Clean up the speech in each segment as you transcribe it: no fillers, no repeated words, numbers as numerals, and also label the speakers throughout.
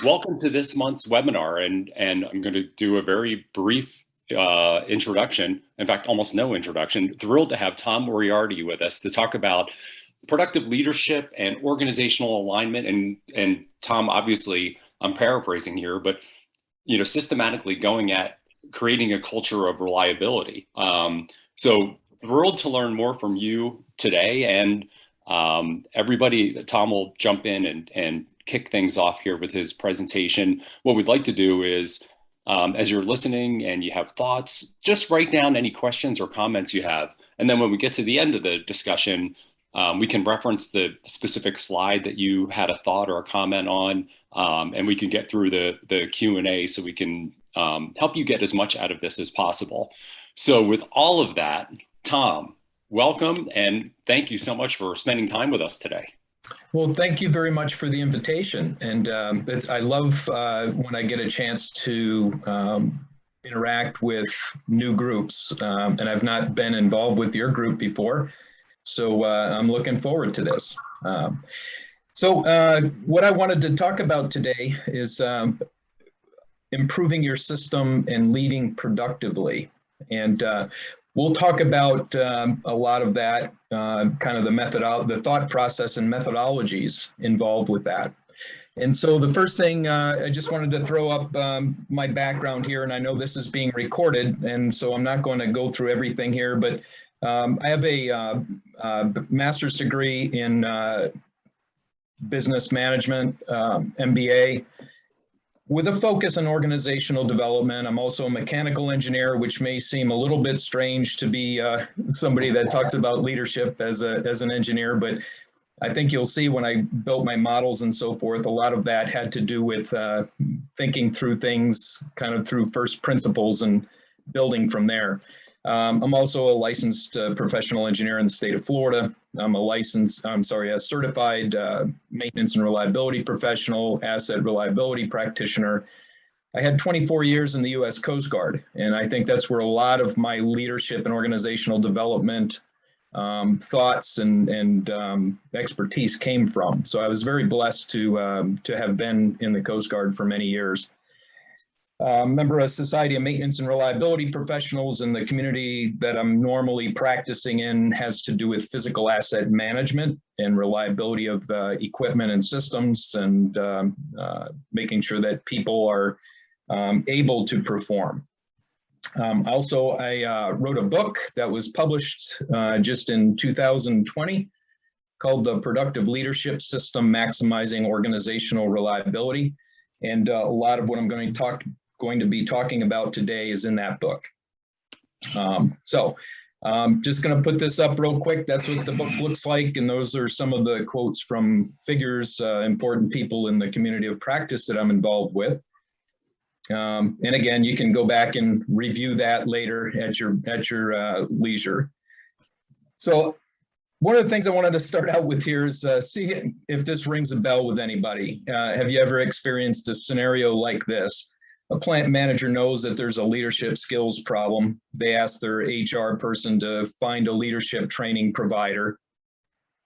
Speaker 1: Welcome to this month's webinar, and I'm going to do a very brief introduction. In fact, almost no introduction. Thrilled to have Tom Moriarty with us to talk about productive leadership and organizational alignment. And Tom, obviously, I'm paraphrasing here, but systematically going at creating a culture of reliability. So thrilled to learn more from you today, and everybody. Tom will jump in and kick things off here with his presentation. What we'd like to do is, as you're listening and you have thoughts, just write down any questions or comments you have. And then when we get to the end of the discussion, we can reference the specific slide that you had a thought or a comment on, and we can get through the Q&A so we can help you get as much out of this as possible. So with all of that, Tom, welcome, and thank you so much for spending time with us today.
Speaker 2: Well, thank you very much for the invitation. And I love when I get a chance to interact with new groups. And I've not been involved with your group before, so I'm looking forward to this. So what I wanted to talk about today is improving your system and leading productively. And we'll talk about a lot of that, kind of the thought process and methodologies involved with that. And so the first thing, I just wanted to throw up my background here, and I know this is being recorded, and so I'm not going to go through everything here, but I have a master's degree in business management, MBA, with a focus on organizational development. I'm also a mechanical engineer, which may seem a little bit strange to be somebody that talks about leadership as an engineer, but I think you'll see when I built my models and so forth, a lot of that had to do with thinking through things kind of through first principles and building from there. I'm also a licensed professional engineer in the state of Florida. I'm a certified maintenance and reliability professional, asset reliability practitioner. I had 24 years in the U.S. Coast Guard, and I think that's where a lot of my leadership and organizational development thoughts and expertise came from. So I was very blessed to have been in the Coast Guard for many years. Member of Society of Maintenance and Reliability Professionals, and the community that I'm normally practicing in has to do with physical asset management and reliability of equipment and systems, and making sure that people are able to perform. Also, I wrote a book that was published just in 2020 called The Productive Leadership System, Maximizing Organizational Reliability. And a lot of what I'm going to be talking about today is in that book. So just going to put this up real quick. That's what the book looks like. And those are some of the quotes from figures, important people in the community of practice that I'm involved with. And again, you can go back and review that later at your leisure. So one of the things I wanted to start out with here is see if this rings a bell with anybody. Have you ever experienced a scenario like this? A plant manager knows that there's a leadership skills problem. They ask their HR person to find a leadership training provider.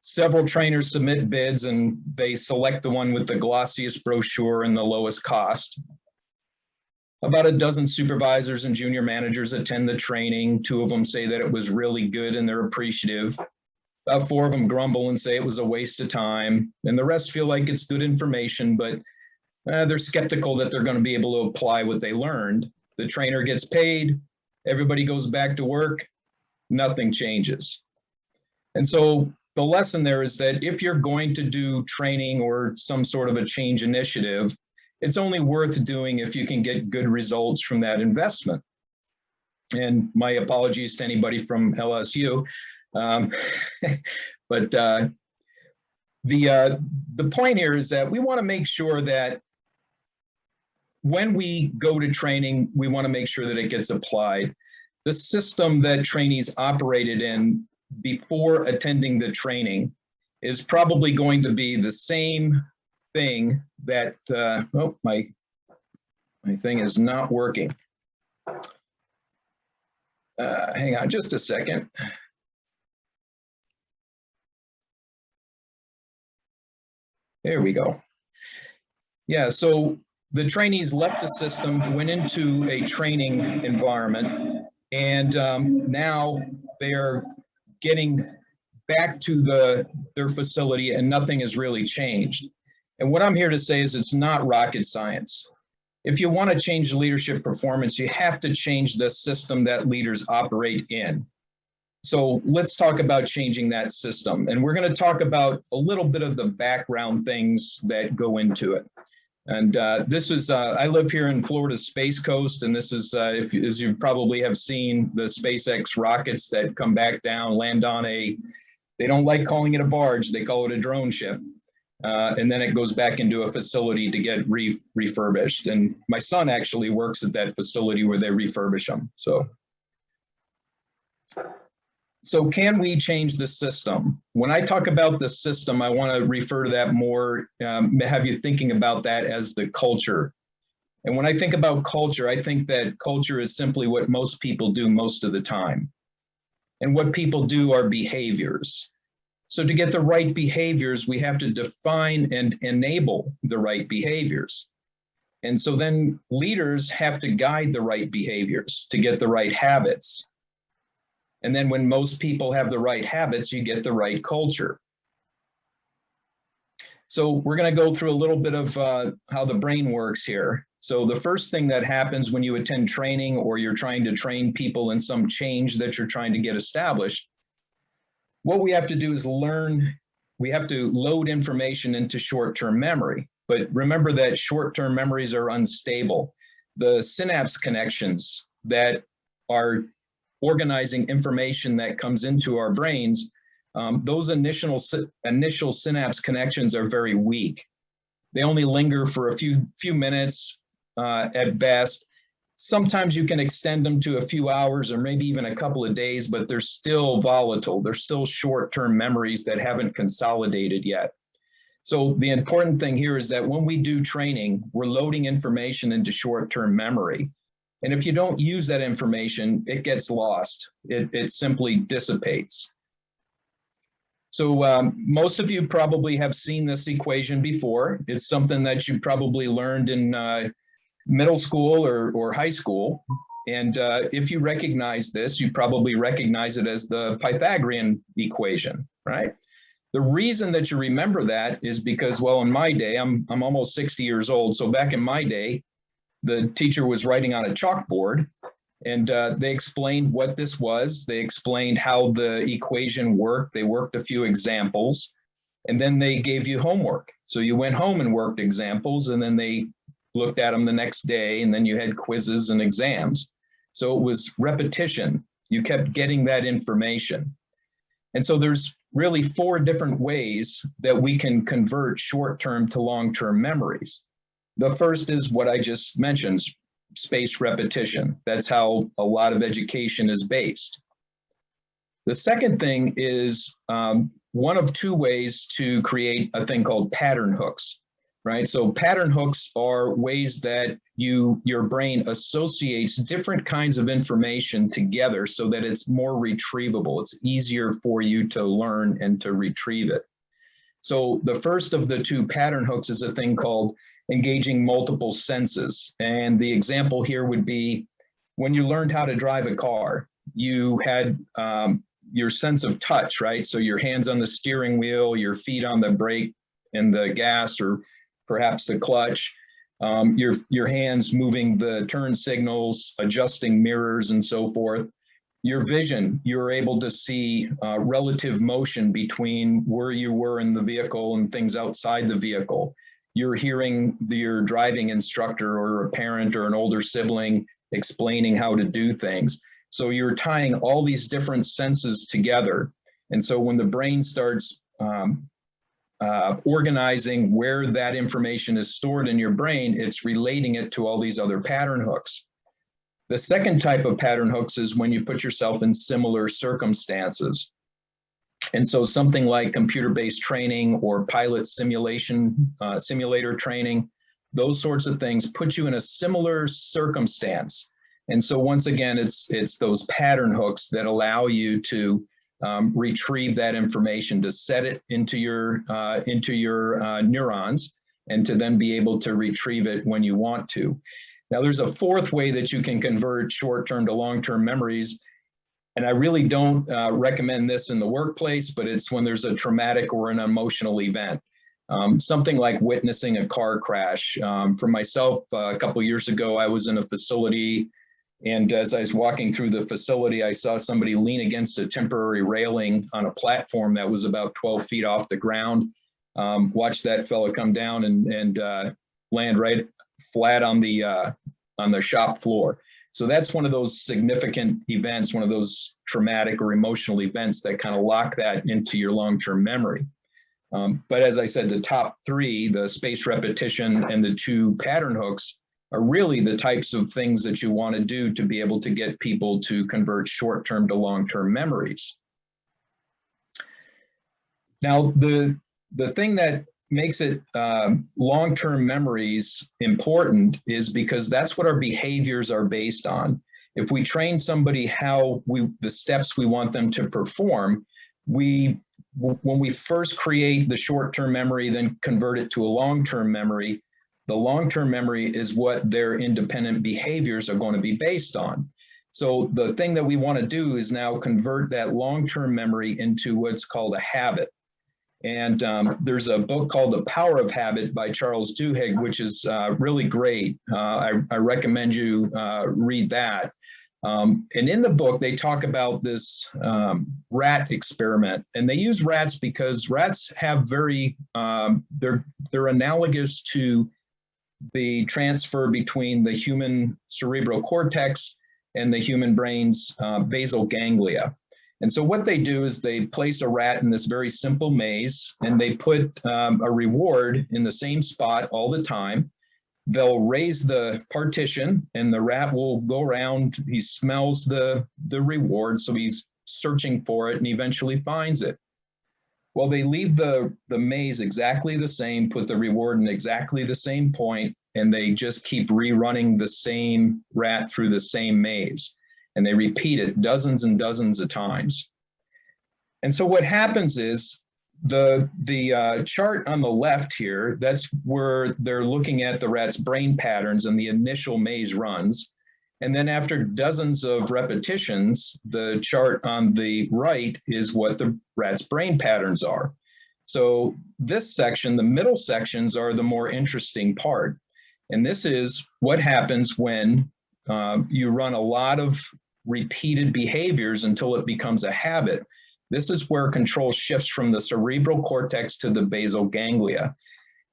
Speaker 2: Several trainers submit bids, and they select the one with the glossiest brochure and the lowest cost. About a dozen supervisors and junior managers attend the training. 2 of them say that it was really good and they're appreciative. About 4 of them grumble and say it was a waste of time. And the rest feel like it's good information, but they're skeptical that they're going to be able to apply what they learned. The trainer gets paid, everybody goes back to work, nothing changes. And so the lesson there is that if you're going to do training or some sort of a change initiative, it's only worth doing if you can get good results from that investment. And my apologies to anybody from LSU. But the point here is that we want to make sure that when we go to training, we want to make sure that it gets applied. The system that trainees operated in before attending the training is probably going to be the same thing that, oh, my thing is not working. Hang on just a second. There we go. Yeah, so the trainees left the system, went into a training environment, and now they are getting back to their facility and nothing has really changed. And what I'm here to say is it's not rocket science. If you want to change leadership performance, you have to change the system that leaders operate in. So let's talk about changing that system. And we're going to talk about a little bit of the background things that go into it. And this is, I live here in Florida's Space Coast, and this is, as you probably have seen, the SpaceX rockets that come back down, land on they don't like calling it a barge, they call it a drone ship. And then it goes back into a facility to get refurbished. And my son actually works at that facility where they refurbish them. So can we change the system? When I talk about the system, I want to refer to that more, have you thinking about that as the culture. And when I think about culture, I think that culture is simply what most people do most of the time. And what people do are behaviors. So to get the right behaviors, we have to define and enable the right behaviors. And so then leaders have to guide the right behaviors to get the right habits. And then when most people have the right habits, you get the right culture. So we're going to go through a little bit of how the brain works here. So the first thing that happens when you attend training or you're trying to train people in some change that you're trying to get established, what we have to do is learn, we have to load information into short-term memory. But remember that short-term memories are unstable. The synapse connections that are organizing information that comes into our brains, those initial synapse connections are very weak. They only linger for a few minutes at best. Sometimes you can extend them to a few hours or maybe even a couple of days, but they're still volatile. They're still short-term memories that haven't consolidated yet. So the important thing here is that when we do training, we're loading information into short-term memory. And if you don't use that information, it gets lost. It simply dissipates. So most of you probably have seen this equation before. It's something that you probably learned in middle school or high school. And if you recognize this, you probably recognize it as the Pythagorean equation, right? The reason that you remember that is because, well, in my day, I'm almost 60 years old. So back in my day, the teacher was writing on a chalkboard and they explained what this was. They explained how the equation worked. They worked a few examples and then they gave you homework. So you went home and worked examples and then they looked at them the next day, and then you had quizzes and exams. So it was repetition. You kept getting that information. And so there's really 4 different ways that we can convert short-term to long-term memories. The first is what I just mentioned, spaced repetition. That's how a lot of education is based. The second thing is one of 2 ways to create a thing called pattern hooks. Right? So pattern hooks are ways that your brain associates different kinds of information together so that it's more retrievable. It's easier for you to learn and to retrieve it. So the first of the 2 pattern hooks is a thing called engaging multiple senses. And the example here would be when you learned how to drive a car, you had your sense of touch, right? So your hands on the steering wheel, your feet on the brake and the gas, or perhaps the clutch, your hands moving the turn signals, adjusting mirrors and so forth. Your vision, you're able to see relative motion between where you were in the vehicle and things outside the vehicle. You're hearing your driving instructor or a parent or an older sibling explaining how to do things. So you're tying all these different senses together. And so when the brain starts organizing where that information is stored in your brain, it's relating it to all these other pattern hooks. The second type of pattern hooks is when you put yourself in similar circumstances. And so something like computer-based training or pilot simulator training, those sorts of things put you in a similar circumstance. And so once again, it's those pattern hooks that allow you to retrieve that information, to set it into your neurons, and to then be able to retrieve it when you want to. Now, there's a fourth way that you can convert short-term to long-term memories. And I really don't recommend this in the workplace, but it's when there's a traumatic or an emotional event. Something like witnessing a car crash. For myself, a couple of years ago, I was in a facility, and as I was walking through the facility, I saw somebody lean against a temporary railing on a platform that was about 12 feet off the ground. Watched that fellow come down and land right flat on the shop floor. So that's one of those significant events, one of those traumatic or emotional events that kind of lock that into your long-term memory. But as I said, the top three, the spaced repetition and the two pattern hooks, are really the types of things that you want to do to be able to get people to convert short-term to long-term memories. Now, the thing that makes it long-term memories important is because that's what our behaviors are based on. If we train somebody how the steps we want them to perform, when we first create the short-term memory, then convert it to a long-term memory, the long-term memory is what their independent behaviors are going to be based on. So the thing that we want to do is now convert that long-term memory into what's called a habit. And there's a book called The Power of Habit by Charles Duhigg, which is really great. I recommend you read that. And in the book, they talk about this rat experiment. And they use rats because rats have they're analogous to the transfer between the human cerebral cortex and the human brain's basal ganglia. And so what they do is they place a rat in this very simple maze, and they put a reward in the same spot all the time. They'll raise the partition, and the rat will go around. He smells the reward, so he's searching for it and eventually finds it. Well, they leave the maze exactly the same, put the reward in exactly the same point, and they just keep rerunning the same rat through the same maze. And they repeat it dozens and dozens of times. And so what happens is the chart on the left here, that's where they're looking at the rat's brain patterns and the initial maze runs. And then after dozens of repetitions, the chart on the right is what the rat's brain patterns are. So this section, the middle sections, are the more interesting part. And this is what happens when you run a lot of repeated behaviors until it becomes a habit. This is where control shifts from the cerebral cortex to the basal ganglia.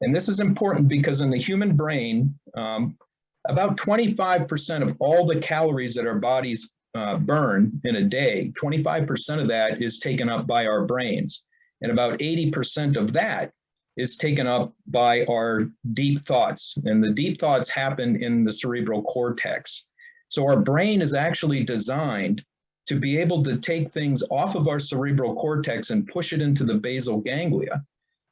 Speaker 2: And this is important because in the human brain, about 25% of all the calories that our bodies burn in a day, 25% of that is taken up by our brains. And about 80% of that is taken up by our deep thoughts. And the deep thoughts happen in the cerebral cortex. So our brain is actually designed to be able to take things off of our cerebral cortex and push it into the basal ganglia.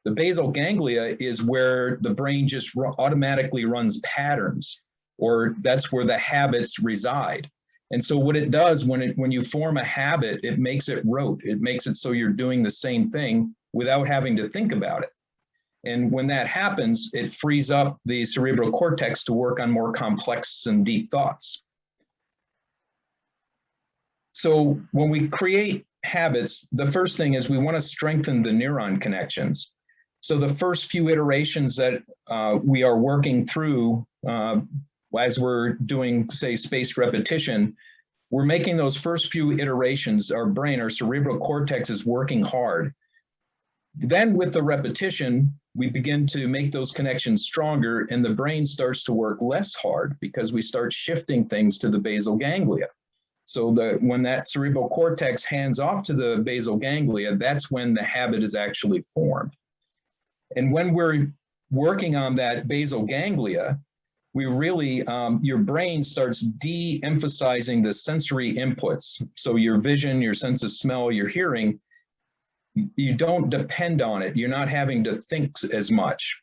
Speaker 2: The basal ganglia is where the brain just automatically runs patterns, or that's where the habits reside. And so what it does when you form a habit, it makes it rote. It makes it so you're doing the same thing without having to think about it. And when that happens, it frees up the cerebral cortex to work on more complex and deep thoughts. So when we create habits, the first thing is we want to strengthen the neuron connections. So the first few iterations that we are working through as we're doing, say, spaced repetition, we're making those first few iterations, our brain, our cerebral cortex is working hard. Then with the repetition, we begin to make those connections stronger, and the brain starts to work less hard because we start shifting things to the basal ganglia. So when that cerebral cortex hands off to the basal ganglia, that's when the habit is actually formed. And when we're working on that basal ganglia, we really, your brain starts de-emphasizing the sensory inputs. So your vision, your sense of smell, your hearing, you don't depend on it. You're not having to think as much.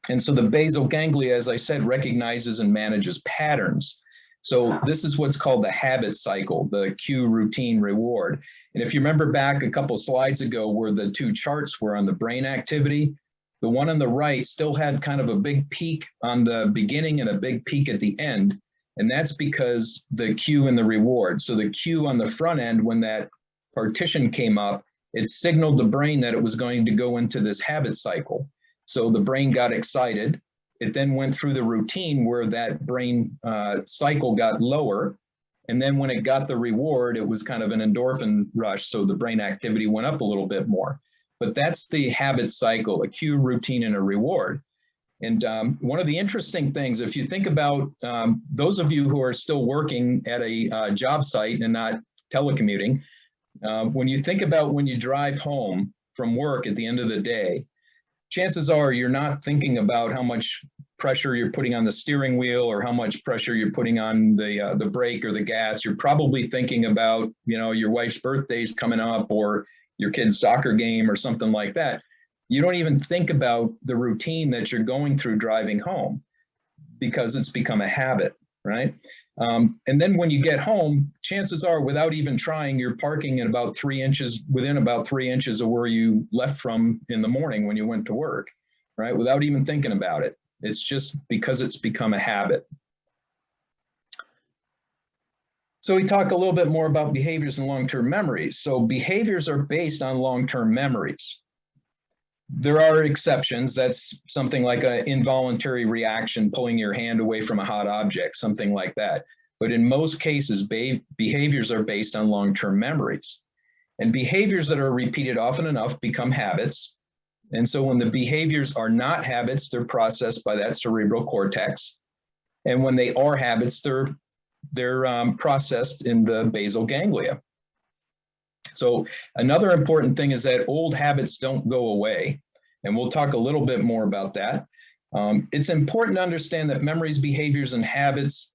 Speaker 2: And so the basal ganglia, as I said, recognizes and manages patterns. So this is what's called the habit cycle, the cue, routine, reward. And if you remember back a couple slides ago where the two charts were on the brain activity, The one on the right still had kind of a big peak on the beginning and a big peak at the end. And that's because the cue and the reward. So the cue on the front end, when that partition came up, it signaled the brain that it was going to go into this habit cycle. So the brain got excited. It then went through the routine where that brain cycle got lower. And then when it got the reward, it was kind of an endorphin rush. So the brain activity went up a little bit more. But that's the habit cycle, a cue, routine, and a reward. And one of the interesting things, if you think about those of you who are still working at a job site and not telecommuting, when you think about when you drive home from work at the end of the day, chances are you're not thinking about how much pressure you're putting on the steering wheel or how much pressure you're putting on the brake or the gas. You're probably thinking about, your wife's birthday's coming up or your kid's soccer game or something like that. You don't even think about the routine that you're going through driving home because it's become a habit, right? And then when you get home, chances are, without even trying, you're parking at about 3 inches, within about 3 inches of where you left from in the morning when you went to work, right? Without even thinking about it. It's just because it's become a habit. So we talk a little bit more about behaviors and long-term memories. So behaviors are based on long-term memories. There are exceptions. That's something like an involuntary reaction, pulling your hand away from a hot object, something like that. But in most cases, behaviors are based on long-term memories. And behaviors that are repeated often enough become habits. And so when the behaviors are not habits, they're processed by that cerebral cortex. And when they are habits, they're processed in the basal ganglia. So another important thing is that old habits don't go away. And we'll talk a little bit more about that. It's important to understand that memories, behaviors, and habits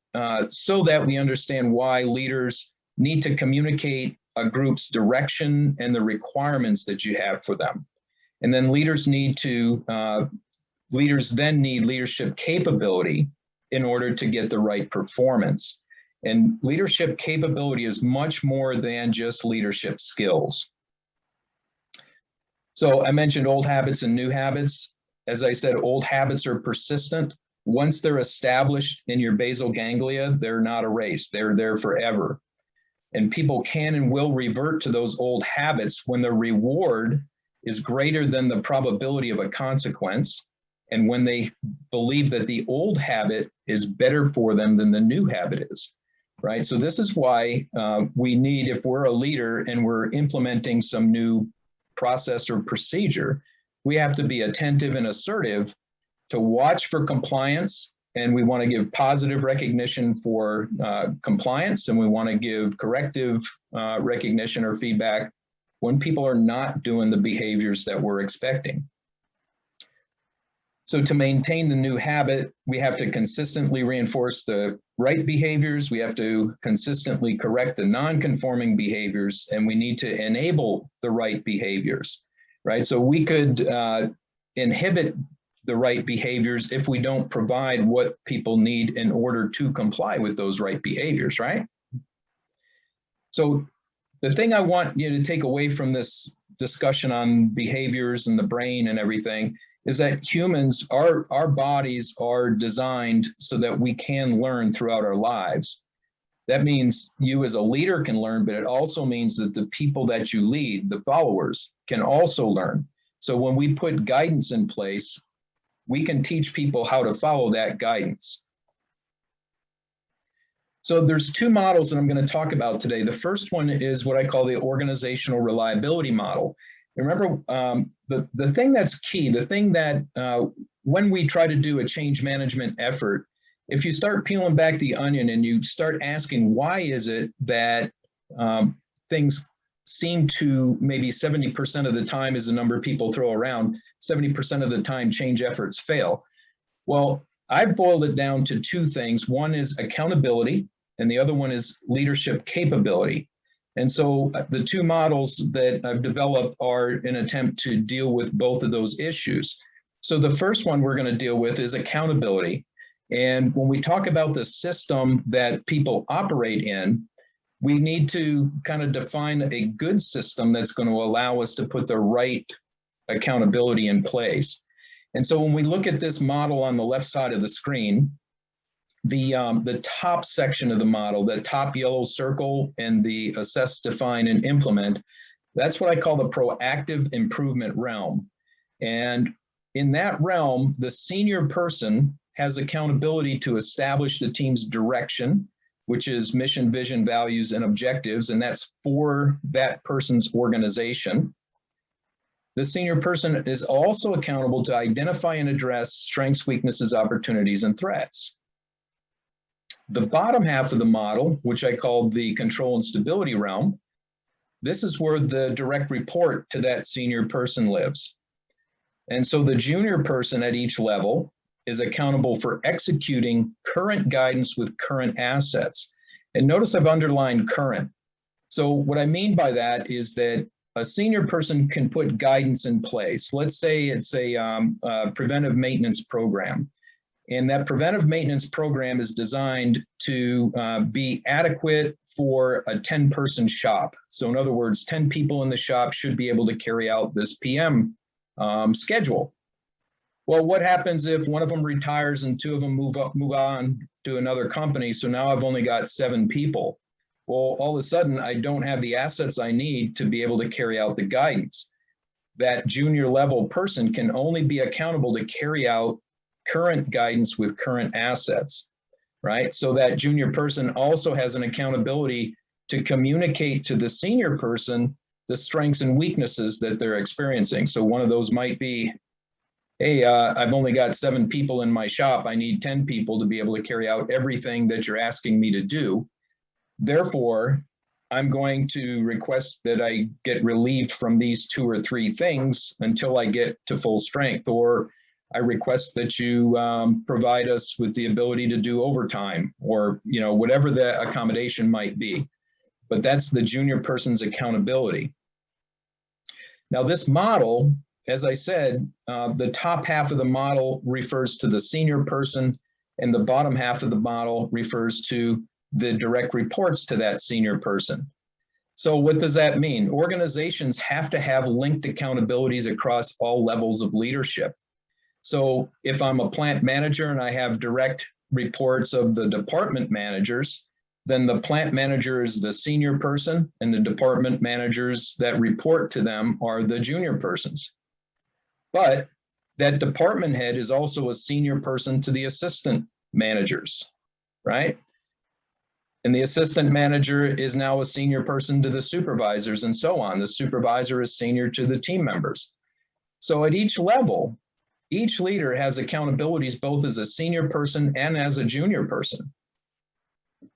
Speaker 2: so that we understand why leaders need to communicate a group's direction and the requirements that you have for them. And then leaders then need leadership capability in order to get the right performance. And leadership capability is much more than just leadership skills. So I mentioned old habits and new habits. As I said, old habits are persistent. Once they're established in your basal ganglia, they're not erased. They're there forever. And people can and will revert to those old habits when the reward is greater than the probability of a consequence, and when they believe that the old habit is better for them than the new habit is. Right? So this is why we need, if we're a leader and we're implementing some new process or procedure, we have to be attentive and assertive to watch for compliance. And we want to give positive recognition for compliance, and we want to give corrective recognition or feedback when people are not doing the behaviors that we're expecting. So to maintain the new habit, we have to consistently reinforce the right behaviors, we have to consistently correct the non-conforming behaviors, and we need to enable the right behaviors, right? So we could inhibit the right behaviors if we don't provide what people need in order to comply with those right behaviors, right? So the thing I want you to take away from this discussion on behaviors and the brain and everything is that humans, our bodies are designed so that we can learn throughout our lives. That means you as a leader can learn, but it also means that the people that you lead, the followers, can also learn. So when we put guidance in place, we can teach people how to follow that guidance. So there's two models that I'm going to talk about today. The first one is what I call the organizational reliability model. Remember, the thing that's key, the thing that when we try to do a change management effort, if you start peeling back the onion and you start asking, why is it that things seem to, maybe 70% of the time is the number people throw around, 70% of the time change efforts fail? Well, I've boiled it down to two things. One is accountability, and the other one is leadership capability. And so the two models that I've developed are an attempt to deal with both of those issues. So the first one we're going to deal with is accountability. And when we talk about the system that people operate in, we need to kind of define a good system that's going to allow us to put the right accountability in place. And so when we look at this model on the left side of the screen, the top section of the model, the top yellow circle and the assess, define, and implement, that's what I call the proactive improvement realm. And in that realm, the senior person has accountability to establish the team's direction, which is mission, vision, values, and objectives, and that's for that person's organization. The senior person is also accountable to identify and address strengths, weaknesses, opportunities, and threats. The bottom half of the model, which I call the control and stability realm, this is where the direct report to that senior person lives. And so the junior person at each level is accountable for executing current guidance with current assets. And notice I've underlined current. So what I mean by that is that a senior person can put guidance in place. Let's say it's a preventive maintenance program. And that preventive maintenance program is designed to be adequate for a 10-person shop. So in other words, 10 people in the shop should be able to carry out this PM schedule. Well, what happens if one of them retires and two of them move on to another company? So now I've only got 7 people. Well, all of a sudden, I don't have the assets I need to be able to carry out the guidance. That junior level person can only be accountable to carry out current guidance with current assets, right? So that junior person also has an accountability to communicate to the senior person the strengths and weaknesses that they're experiencing. So one of those might be, hey, I've only got 7 people in my shop. I need 10 people to be able to carry out everything that you're asking me to do. Therefore, I'm going to request that I get relieved from these 2 or 3 things until I get to full strength, or I request that you provide us with the ability to do overtime, or whatever the accommodation might be. But that's the junior person's accountability. Now this model, as I said, the top half of the model refers to the senior person, and the bottom half of the model refers to the direct reports to that senior person. So what does that mean? Organizations have to have linked accountabilities across all levels of leadership. So if I'm a plant manager and I have direct reports of the department managers, then the plant manager is the senior person and the department managers that report to them are the junior persons. But that department head is also a senior person to the assistant managers, right? And the assistant manager is now a senior person to the supervisors and so on. The supervisor is senior to the team members. So at each level, each leader has accountabilities both as a senior person and as a junior person.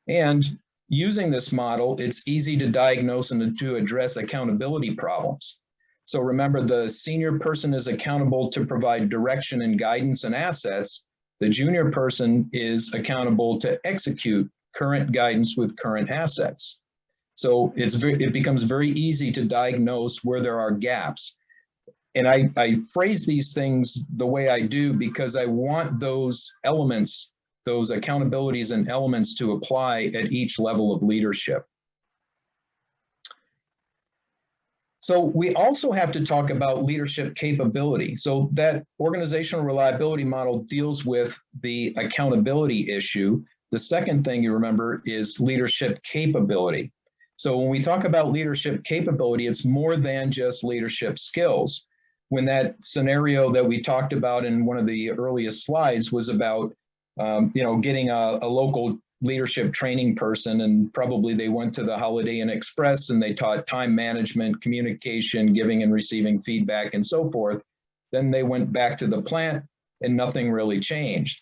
Speaker 2: And using this model, it's easy to diagnose and to address accountability problems. So remember, the senior person is accountable to provide direction and guidance and assets. The junior person is accountable to execute current guidance with current assets. So it becomes very easy to diagnose where there are gaps. And I phrase these things the way I do because I want those elements, those accountabilities and elements to apply at each level of leadership. So we also have to talk about leadership capability. So that organizational reliability model deals with the accountability issue. The second thing you remember is leadership capability. So when we talk about leadership capability, it's more than just leadership skills. When that scenario that we talked about in one of the earliest slides was about, getting a local leadership training person, and probably they went to the Holiday Inn Express and they taught time management, communication, giving and receiving feedback, and so forth. Then they went back to the plant and nothing really changed.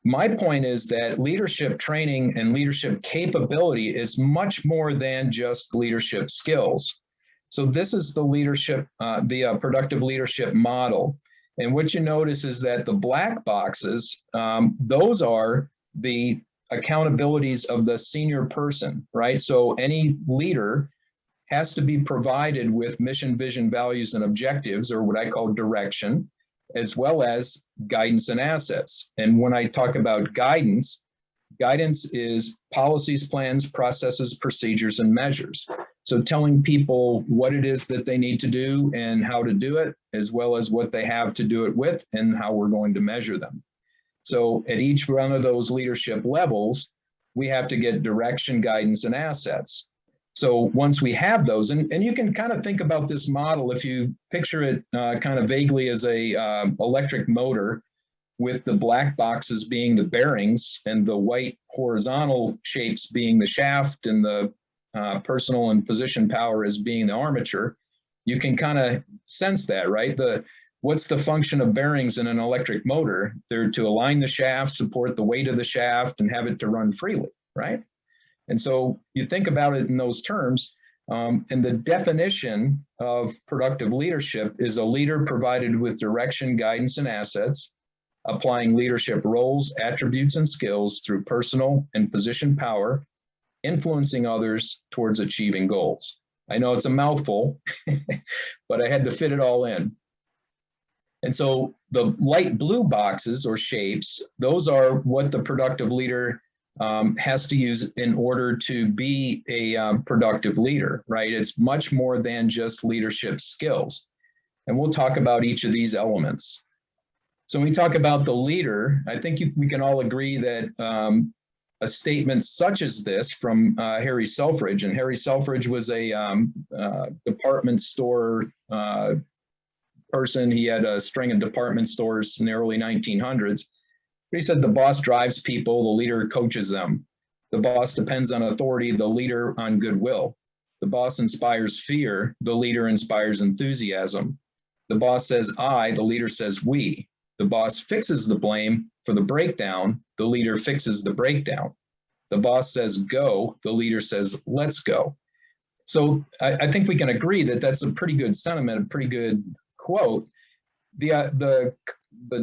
Speaker 2: My point is that leadership training and leadership capability is much more than just leadership skills. So this is the leadership, the productive leadership model. And what you notice is that the black boxes, those are the accountabilities of the senior person, right? So any leader has to be provided with mission, vision, values, and objectives, or what I call direction, as well as guidance and assets. And when I talk about guidance Guidance is policies, plans, processes, procedures, and measures. So telling people what it is that they need to do and how to do it, as well as what they have to do it with and how we're going to measure them. So at each one of those leadership levels, we have to get direction, guidance, and assets. So once we have those, and you can kind of think about this model, if you picture it kind of vaguely as a electric motor, with the black boxes being the bearings and the white horizontal shapes being the shaft and the personal and position power as being the armature, you can kind of sense that, right? What's the function of bearings in an electric motor? They're to align the shaft, support the weight of the shaft, and have it to run freely, right? And so you think about it in those terms, and the definition of productive leadership is a leader provided with direction, guidance, and assets, applying leadership roles, attributes, and skills through personal and position power, influencing others towards achieving goals. I know it's a mouthful, but I had to fit it all in. And so the light blue boxes or shapes, those are what the productive leader has to use in order to be a productive leader, right? It's much more than just leadership skills. And we'll talk about each of these elements. So when we talk about the leader, I think we can all agree that a statement such as this from Harry Selfridge, and Harry Selfridge was a department store person. He had a string of department stores in the early 1900s. He said the boss drives people, the leader coaches them. The boss depends on authority, the leader on goodwill. The boss inspires fear, the leader inspires enthusiasm. The boss says I, the leader says we. The boss fixes the blame for the breakdown, the leader fixes the breakdown. The boss says go, the leader says let's go. So I think we can agree that that's a pretty good sentiment, a pretty good quote. The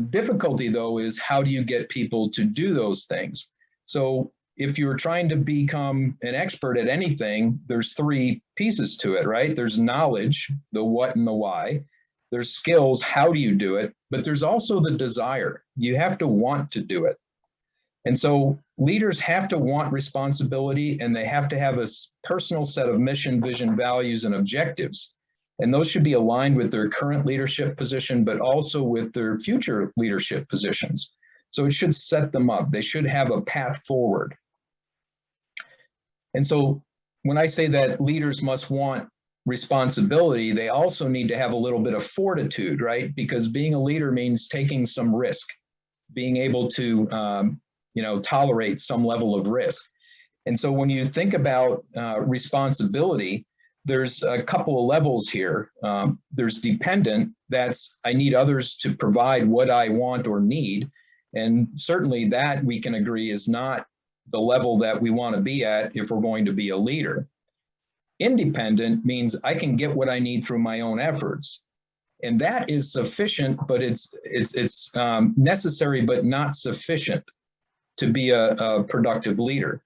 Speaker 2: difficulty, though, is how do you get people to do those things? So if you're trying to become an expert at anything, there's three pieces to it, right? There's knowledge, the what and the why. There's skills, how do you do it? But there's also the desire. You have to want to do it. And so leaders have to want responsibility, and they have to have a personal set of mission, vision, values, and objectives. And those should be aligned with their current leadership position, but also with their future leadership positions. So it should set them up. They should have a path forward. And so when I say that leaders must want responsibility, they also need to have a little bit of fortitude, right? Because being a leader means taking some risk, being able to tolerate some level of risk. And so when you think about responsibility, there's a couple of levels here. There's dependent, that's I need others to provide what I want or need. And certainly that we can agree is not the level that we want to be at if we're going to be a leader. Independent means I can get what I need through my own efforts. And that is sufficient, but it's necessary, but not sufficient to be a productive leader.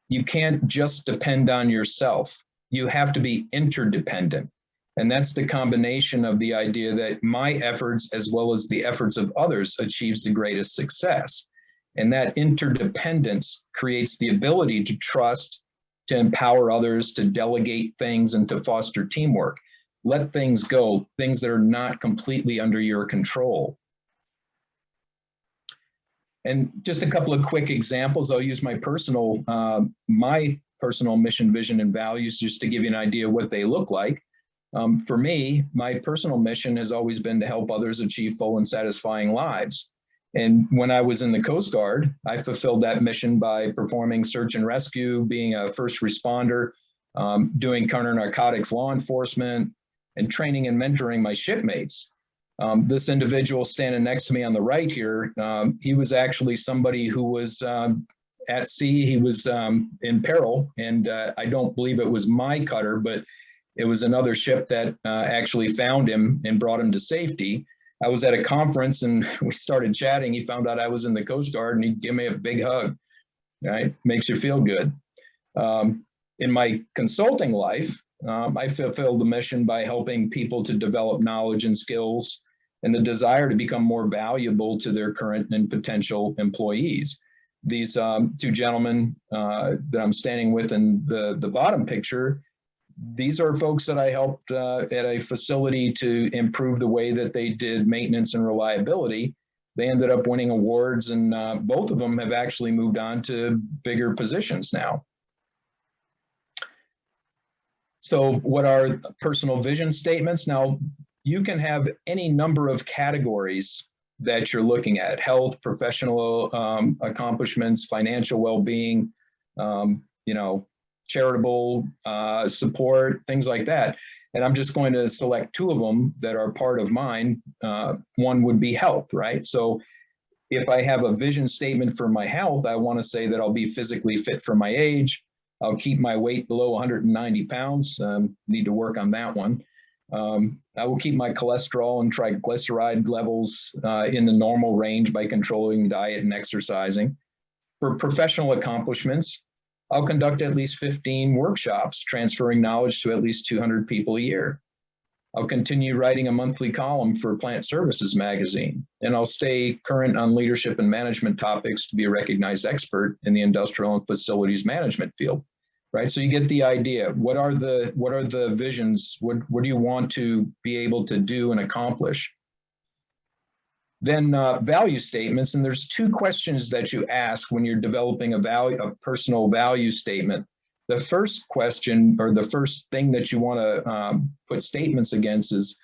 Speaker 2: You can't just depend on yourself. You have to be interdependent. And that's the combination of the idea that my efforts as well as the efforts of others achieves the greatest success. And that interdependence creates the ability to trust, to empower others, to delegate things, and to foster teamwork. Let things go, things that are not completely under your control. And just a couple of quick examples. I'll use my personal mission, vision, and values just to give you an idea of what they look like. For me, my personal mission has always been to help others achieve full and satisfying lives. And when I was in the Coast Guard, I fulfilled that mission by performing search and rescue, being a first responder, doing counter-narcotics law enforcement, and training and mentoring my shipmates. This individual standing next to me on the right here, he was actually somebody who was at sea. He was in peril, and I don't believe it was my cutter, but it was another ship that actually found him and brought him to safety. I was at a conference and we started chatting. He found out I was in the Coast Guard and he gave me a big hug, right? Makes you feel good. In my consulting life, I fulfilled the mission by helping people to develop knowledge and skills and the desire to become more valuable to their current and potential employees. These two gentlemen that I'm standing with in the bottom picture, these are folks that I helped at a facility to improve the way that they did maintenance and reliability. They ended up winning awards, and both of them have actually moved on to bigger positions now. So what are personal vision statements? Now, you can have any number of categories that you're looking at: health, professional accomplishments, financial well-being, charitable support, things like that. And I'm just going to select two of them that are part of mine. One would be health, right? So if I have a vision statement for my health, I want to say that I'll be physically fit for my age. I'll keep my weight below 190 pounds. Need to work on that one. I will keep my cholesterol and triglyceride levels in the normal range by controlling diet and exercising. For professional accomplishments, I'll conduct at least 15 workshops, transferring knowledge to at least 200 people a year. I'll continue writing a monthly column for Plant Services magazine, and I'll stay current on leadership and management topics to be a recognized expert in the industrial and facilities management field. Right, so you get the idea. What are the visions? What do you want to be able to do and accomplish? Then value statements, and there's two questions that you ask when you're developing a personal value statement. The first question, or the first thing that you want to put statements against, is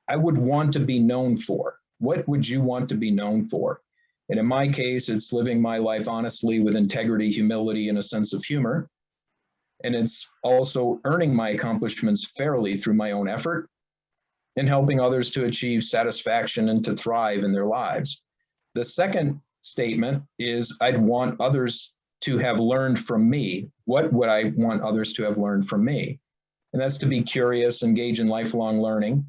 Speaker 2: I would want to be known for. What would you want to be known for? And in my case, it's living my life honestly with integrity, humility, and a sense of humor. And it's also earning my accomplishments fairly through my own effort and helping others to achieve satisfaction and to thrive in their lives. The second statement is I'd want others to have learned from me. What would I want others to have learned from me? And that's to be curious, engage in lifelong learning,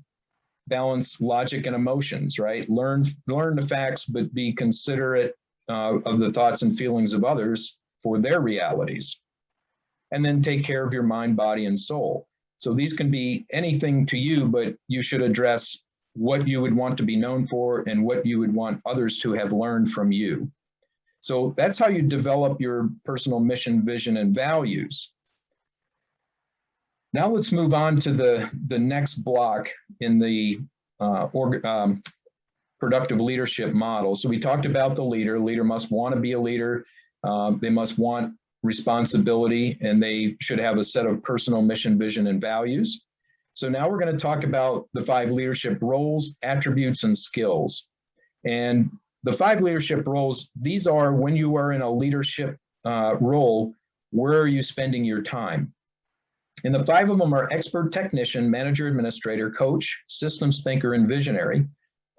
Speaker 2: balance logic and emotions, right? Learn the facts, but be considerate of the thoughts and feelings of others for their realities. And then take care of your mind, body, and soul. So these can be anything to you, but you should address what you would want to be known for and what you would want others to have learned from you. So that's how you develop your personal mission, vision, and values. Now let's move on to the next block in the productive leadership model. So we talked about the leader. Leader must want to be a leader. They must want responsibility, and they should have a set of personal mission, vision, and values. So now we're going to talk about the 5 leadership roles, attributes, and skills. And the 5 leadership roles, these are when you are in a leadership role, where are you spending your time? And the 5 of them are expert technician, manager, administrator, coach, systems thinker, and visionary.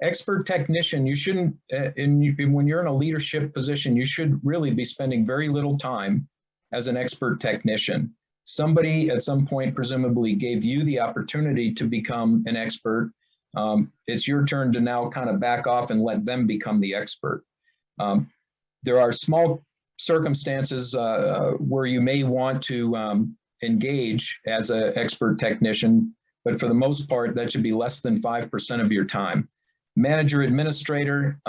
Speaker 2: Expert technician, you shouldn't, when you're in a leadership position, you should really be spending very little time as an expert technician. Somebody at some point presumably gave you the opportunity to become an expert. It's your turn to now kind of back off and let them become the expert. There are small circumstances where you may want to engage as an expert technician, but for the most part, that should be less than 5% of your time. Manager, administrator,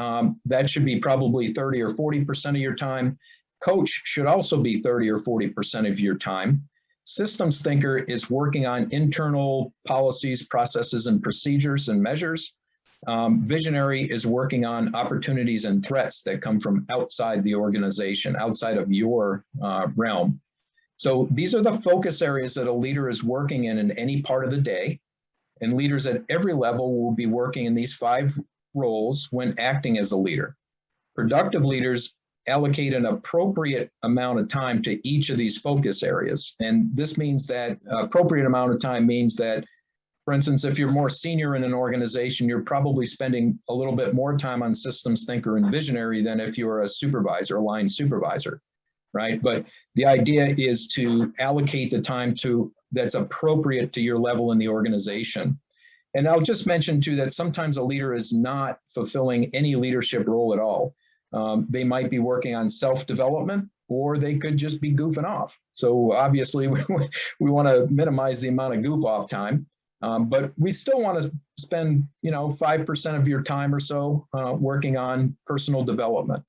Speaker 2: that should be probably 30 or 40% of your time. Coach should also be 30 or 40% of your time. Systems thinker is working on internal policies, processes, and procedures and measures. Visionary is working on opportunities and threats that come from outside the organization, outside of your realm. So these are the focus areas that a leader is working in any part of the day. And leaders at every level will be working in these 5 roles when acting as a leader. Productive leaders allocate an appropriate amount of time to each of these focus areas. And this means that appropriate amount of time means that, for instance, if you're more senior in an organization, you're probably spending a little bit more time on systems thinker and visionary than if you're a supervisor, a line supervisor, right? But the idea is to allocate the time that's appropriate to your level in the organization. And I'll just mention too that sometimes a leader is not fulfilling any leadership role at all. They might be working on self-development, or they could just be goofing off. So obviously we want to minimize the amount of goof off time, but we still want to spend 5% of your time or so working on personal development.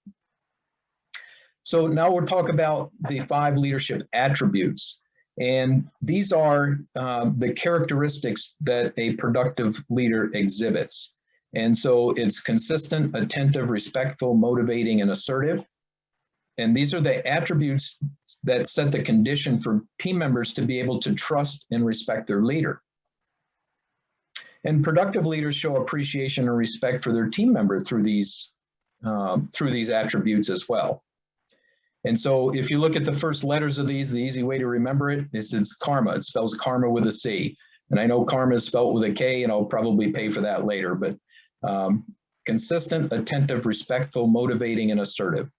Speaker 2: So now we'll talk about the 5 leadership attributes. And these are the characteristics that a productive leader exhibits. And so it's consistent, attentive, respectful, motivating, and assertive. And these are the attributes that set the condition for team members to be able to trust and respect their leader. And productive leaders show appreciation and respect for their team member through these attributes as well. And so if you look at the first letters of these, the easy way to remember it is it's karma. It spells karma with a C. And I know karma is spelled with a K, and I'll probably pay for that later, but consistent, attentive, respectful, motivating, and assertive.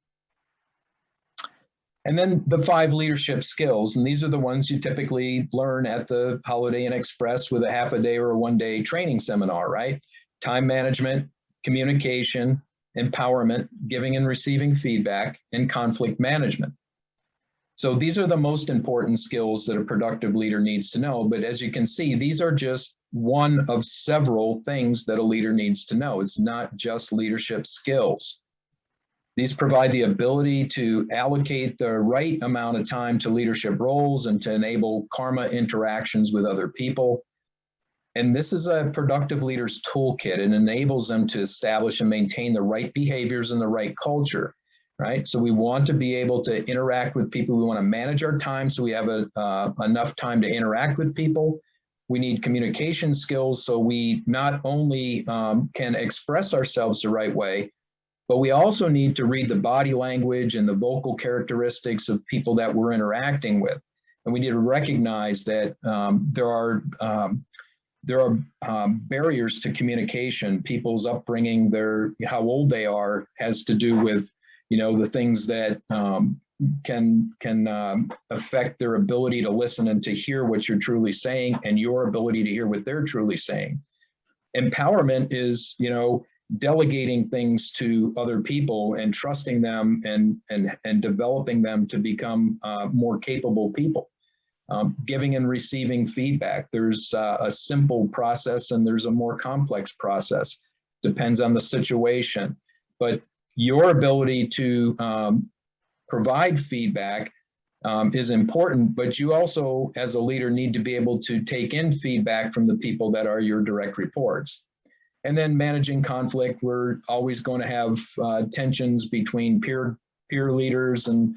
Speaker 2: And then the 5 leadership skills, and these are the ones you typically learn at the Holiday Inn Express with a half-a-day or a one-day training seminar, right? Time management, communication, empowerment, giving and receiving feedback, and conflict management. So these are the most important skills that a productive leader needs to know. But as you can see, these are just one of several things that a leader needs to know. It's not just leadership skills. These provide the ability to allocate the right amount of time to leadership roles and to enable karma interactions with other people. And this is a productive leader's toolkit. It enables them to establish and maintain the right behaviors and the right culture, right? So we want to be able to interact with people. We want to manage our time so we have enough time to interact with people. We need communication skills so we not only can express ourselves the right way, but we also need to read the body language and the vocal characteristics of people that we're interacting with. And we need to recognize that there are barriers to communication. People's upbringing, how old they are, has to do with, the things that can affect their ability to listen and to hear what you're truly saying, and your ability to hear what they're truly saying. Empowerment is, delegating things to other people and trusting them and developing them to become more capable people. Giving and receiving feedback. There's a simple process and there's a more complex process. Depends on the situation. But your ability to provide feedback is important, but you also, as a leader, need to be able to take in feedback from the people that are your direct reports. And then managing conflict, we're always going to have tensions between peer leaders and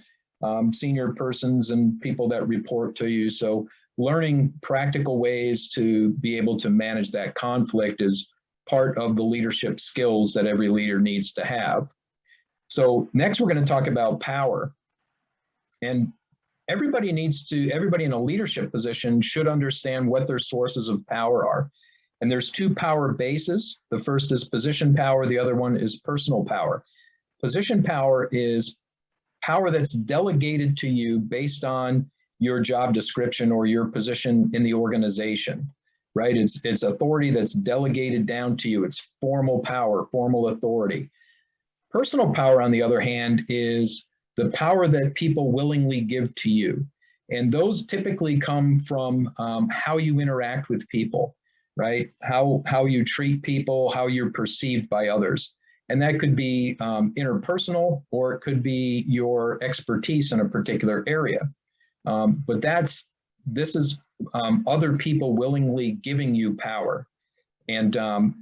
Speaker 2: senior persons and people that report to you. So learning practical ways to be able to manage that conflict is part of the leadership skills that every leader needs to have. So next we're going to talk about power. And everybody in a leadership position should understand what their sources of power are. And there's 2 power bases. The first is position power. The other one is personal power. Position power is power that's delegated to you based on your job description or your position in the organization, right? It's authority that's delegated down to you. It's formal power, formal authority. Personal power, on the other hand, is the power that people willingly give to you. And those typically come from how you interact with people, right? How you treat people, how you're perceived by others. And that could be interpersonal, or it could be your expertise in a particular area. But this is other people willingly giving you power. And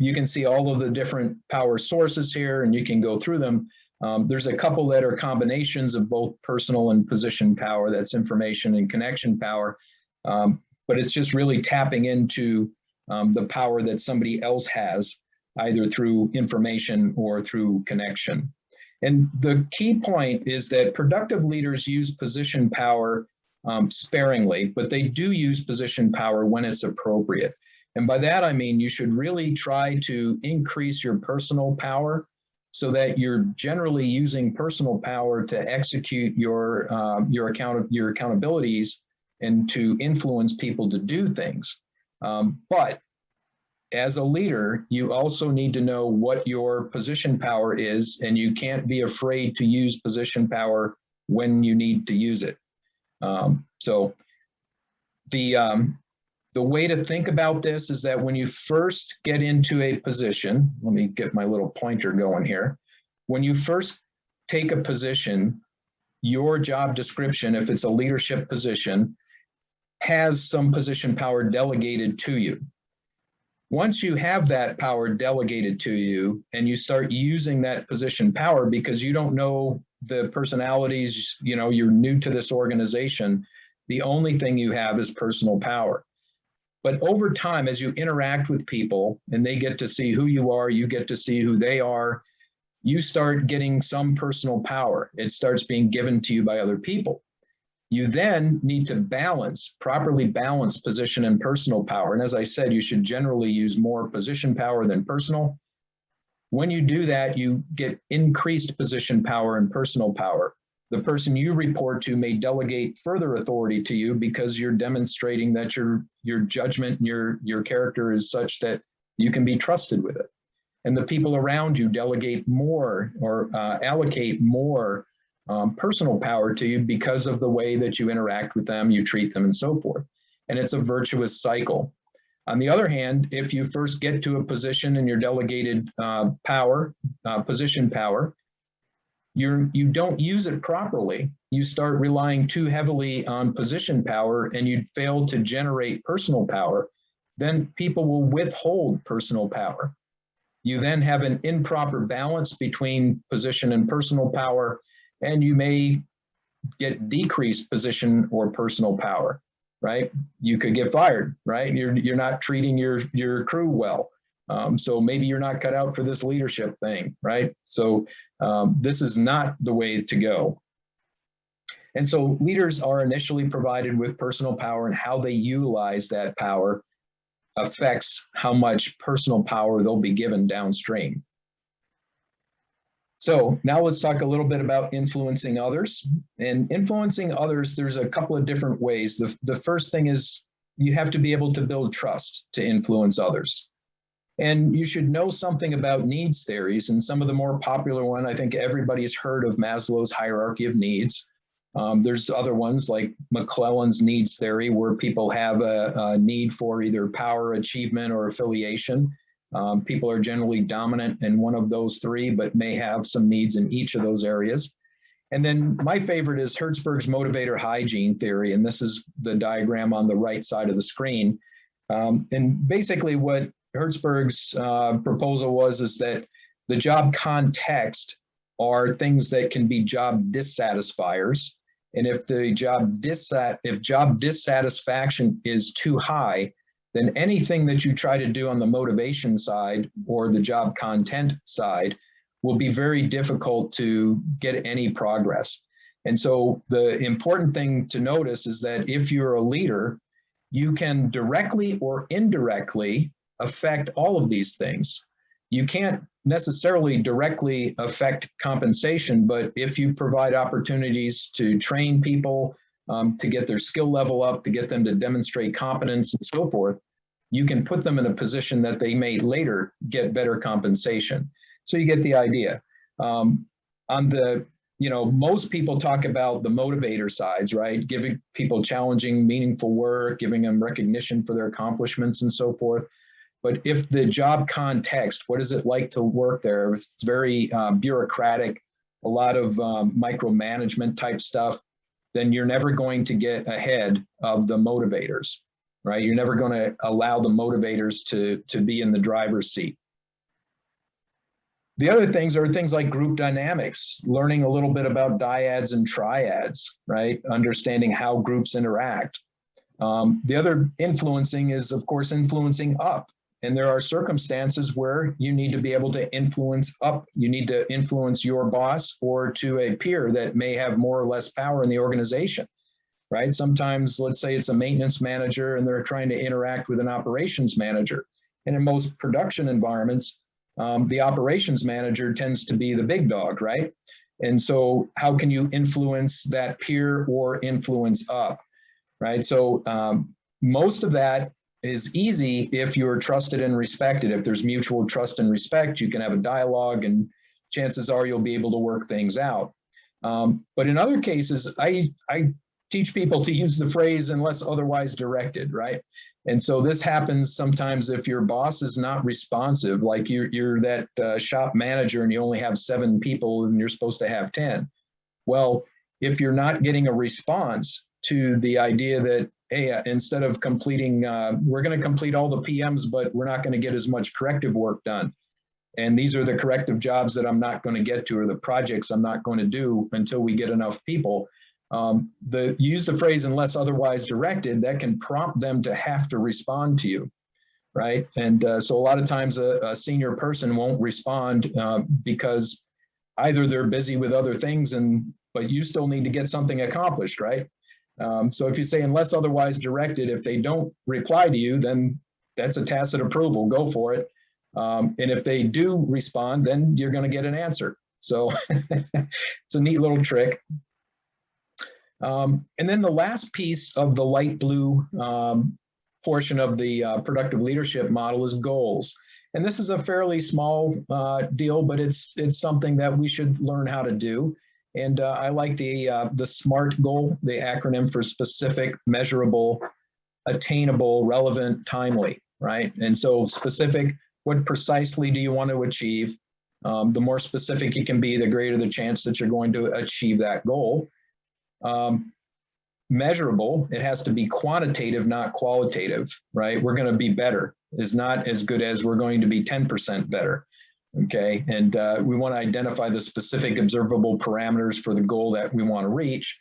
Speaker 2: you can see all of the different power sources here, and you can go through them. There's a couple that are combinations of both personal and position power. That's information and connection power. But it's just really tapping into the power that somebody else has, either through information or through connection. And the key point is that productive leaders use position power sparingly, but they do use position power when it's appropriate. And by that, I mean, you should really try to increase your personal power so that you're generally using personal power to execute your accountabilities and to influence people to do things. But as a leader, you also need to know what your position power is, and you can't be afraid to use position power when you need to use it. So the way to think about this is that when you first get into a position, let me get my little pointer going here. When you first take a position, your job description, if it's a leadership position, has some position power delegated to you. Once you have that power delegated to you and you start using that position power because you don't know the personalities, you're new to this organization, the only thing you have is personal power. But over time, as you interact with people and they get to see who you are, you get to see who they are, you start getting some personal power. It starts being given to you by other people. You then need to properly balance position and personal power. And as I said, you should generally use more position power than personal. When you do that, you get increased position power and personal power. The person you report to may delegate further authority to you because you're demonstrating that your judgment and your character is such that you can be trusted with it. And the people around you delegate more or allocate more personal power to you because of the way that you interact with them, you treat them, and so forth. And it's a virtuous cycle. On the other hand, if you first get to a position and you're delegated position power, you don't use it properly. You start relying too heavily on position power and you fail to generate personal power, then people will withhold personal power. You then have an improper balance between position and personal power, and you may get decreased position or personal power, right? You could get fired, right? You're not treating your crew well. So maybe you're not cut out for this leadership thing, right? So this is not the way to go. And so leaders are initially provided with personal power, and how they utilize that power affects how much personal power they'll be given downstream. So now let's talk a little bit about influencing others. And influencing others, there's a couple of different ways. The first thing is you have to be able to build trust to influence others. And you should know something about needs theories. And some of the more popular one, I think everybody's heard of Maslow's hierarchy of needs. There's other ones like McClellan's needs theory, where people have a need for either power, achievement, or affiliation. People are generally dominant in one of those three, but may have some needs in each of those areas. And then my favorite is Hertzberg's motivator hygiene theory. And this is the diagram on the right side of the screen. And basically what Hertzberg's proposal is that the job context are things that can be job dissatisfiers. And if the job dissatisfaction is too high, then anything that you try to do on the motivation side or the job content side will be very difficult to get any progress. And so the important thing to notice is that if you're a leader, you can directly or indirectly affect all of these things. You can't necessarily directly affect compensation, but if you provide opportunities to train people, to get their skill level up, to get them to demonstrate competence and so forth, you can put them in a position that they may later get better compensation. So you get the idea. Most people talk about the motivator sides, right? Giving people challenging, meaningful work, giving them recognition for their accomplishments and so forth. But if the job context, what is it like to work there? If it's very bureaucratic, a lot of micromanagement type stuff, then you're never going to get ahead of the motivators, right? You're never going to allow the motivators to be in the driver's seat. The other things are things like group dynamics, learning a little bit about dyads and triads, right? Understanding how groups interact. The other influencing is, of course, influencing up. And there are circumstances where you need to be able to influence up. You need to influence your boss or to a peer that may have more or less power in the organization, right? Sometimes, let's say it's a maintenance manager and they're trying to interact with an operations manager. And in most production environments, the operations manager tends to be the big dog, right? And so how can you influence that peer or influence up, right? So most of that is easy if you're trusted and respected. If there's mutual trust and respect, you can have a dialogue and chances are you'll be able to work things out. But in other cases, I teach people to use the phrase unless otherwise directed, right? And so this happens sometimes if your boss is not responsive, like you're that shop manager and you only have 7 people and you're supposed to have 10. Well, if you're not getting a response to the idea that, hey, instead of completing, we're going to complete all the PMs, but we're not going to get as much corrective work done. And these are the corrective jobs that I'm not going to get to, or the projects I'm not going to do until we get enough people. Use the phrase unless otherwise directed, that can prompt them to have to respond to you, right? And so a lot of times a senior person won't respond because either they're busy with other things, but you still need to get something accomplished, right? So if you say unless otherwise directed, if they don't reply to you, then that's a tacit approval, go for it. And if they do respond, then you're going to get an answer. So it's a neat little trick. And then the last piece of the light blue portion of the productive leadership model is goals. And this is a fairly small deal, but it's something that we should learn how to do. And I like the SMART goal, the acronym for specific, measurable, attainable, relevant, timely, right? And so specific, what precisely do you want to achieve? The more specific you can be, the greater the chance that you're going to achieve that goal. Measurable, it has to be quantitative, not qualitative, right? We're going to be better is not as good as we're going to be 10% better, okay? And we want to identify the specific observable parameters for the goal that we want to reach.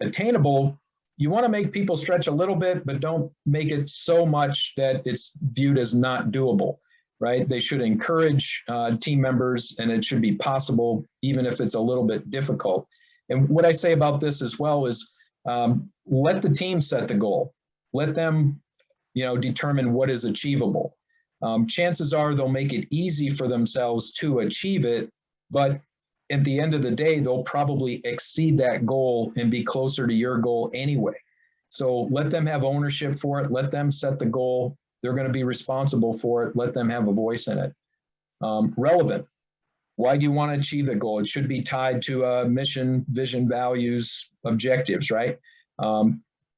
Speaker 2: Attainable, you want to make people stretch a little bit, but don't make it so much that it's viewed as not doable, right? They should encourage team members, and it should be possible, even if it's a little bit difficult. And what I say about this as well is let the team set the goal. Let them, determine what is achievable. Chances are they'll make it easy for themselves to achieve it, but at the end of the day, they'll probably exceed that goal and be closer to your goal anyway. So let them have ownership for it. Let them set the goal. They're going to be responsible for it. Let them have a voice in it. Relevant. Why do you want to achieve the goal? It should be tied to mission, vision, values, objectives, right?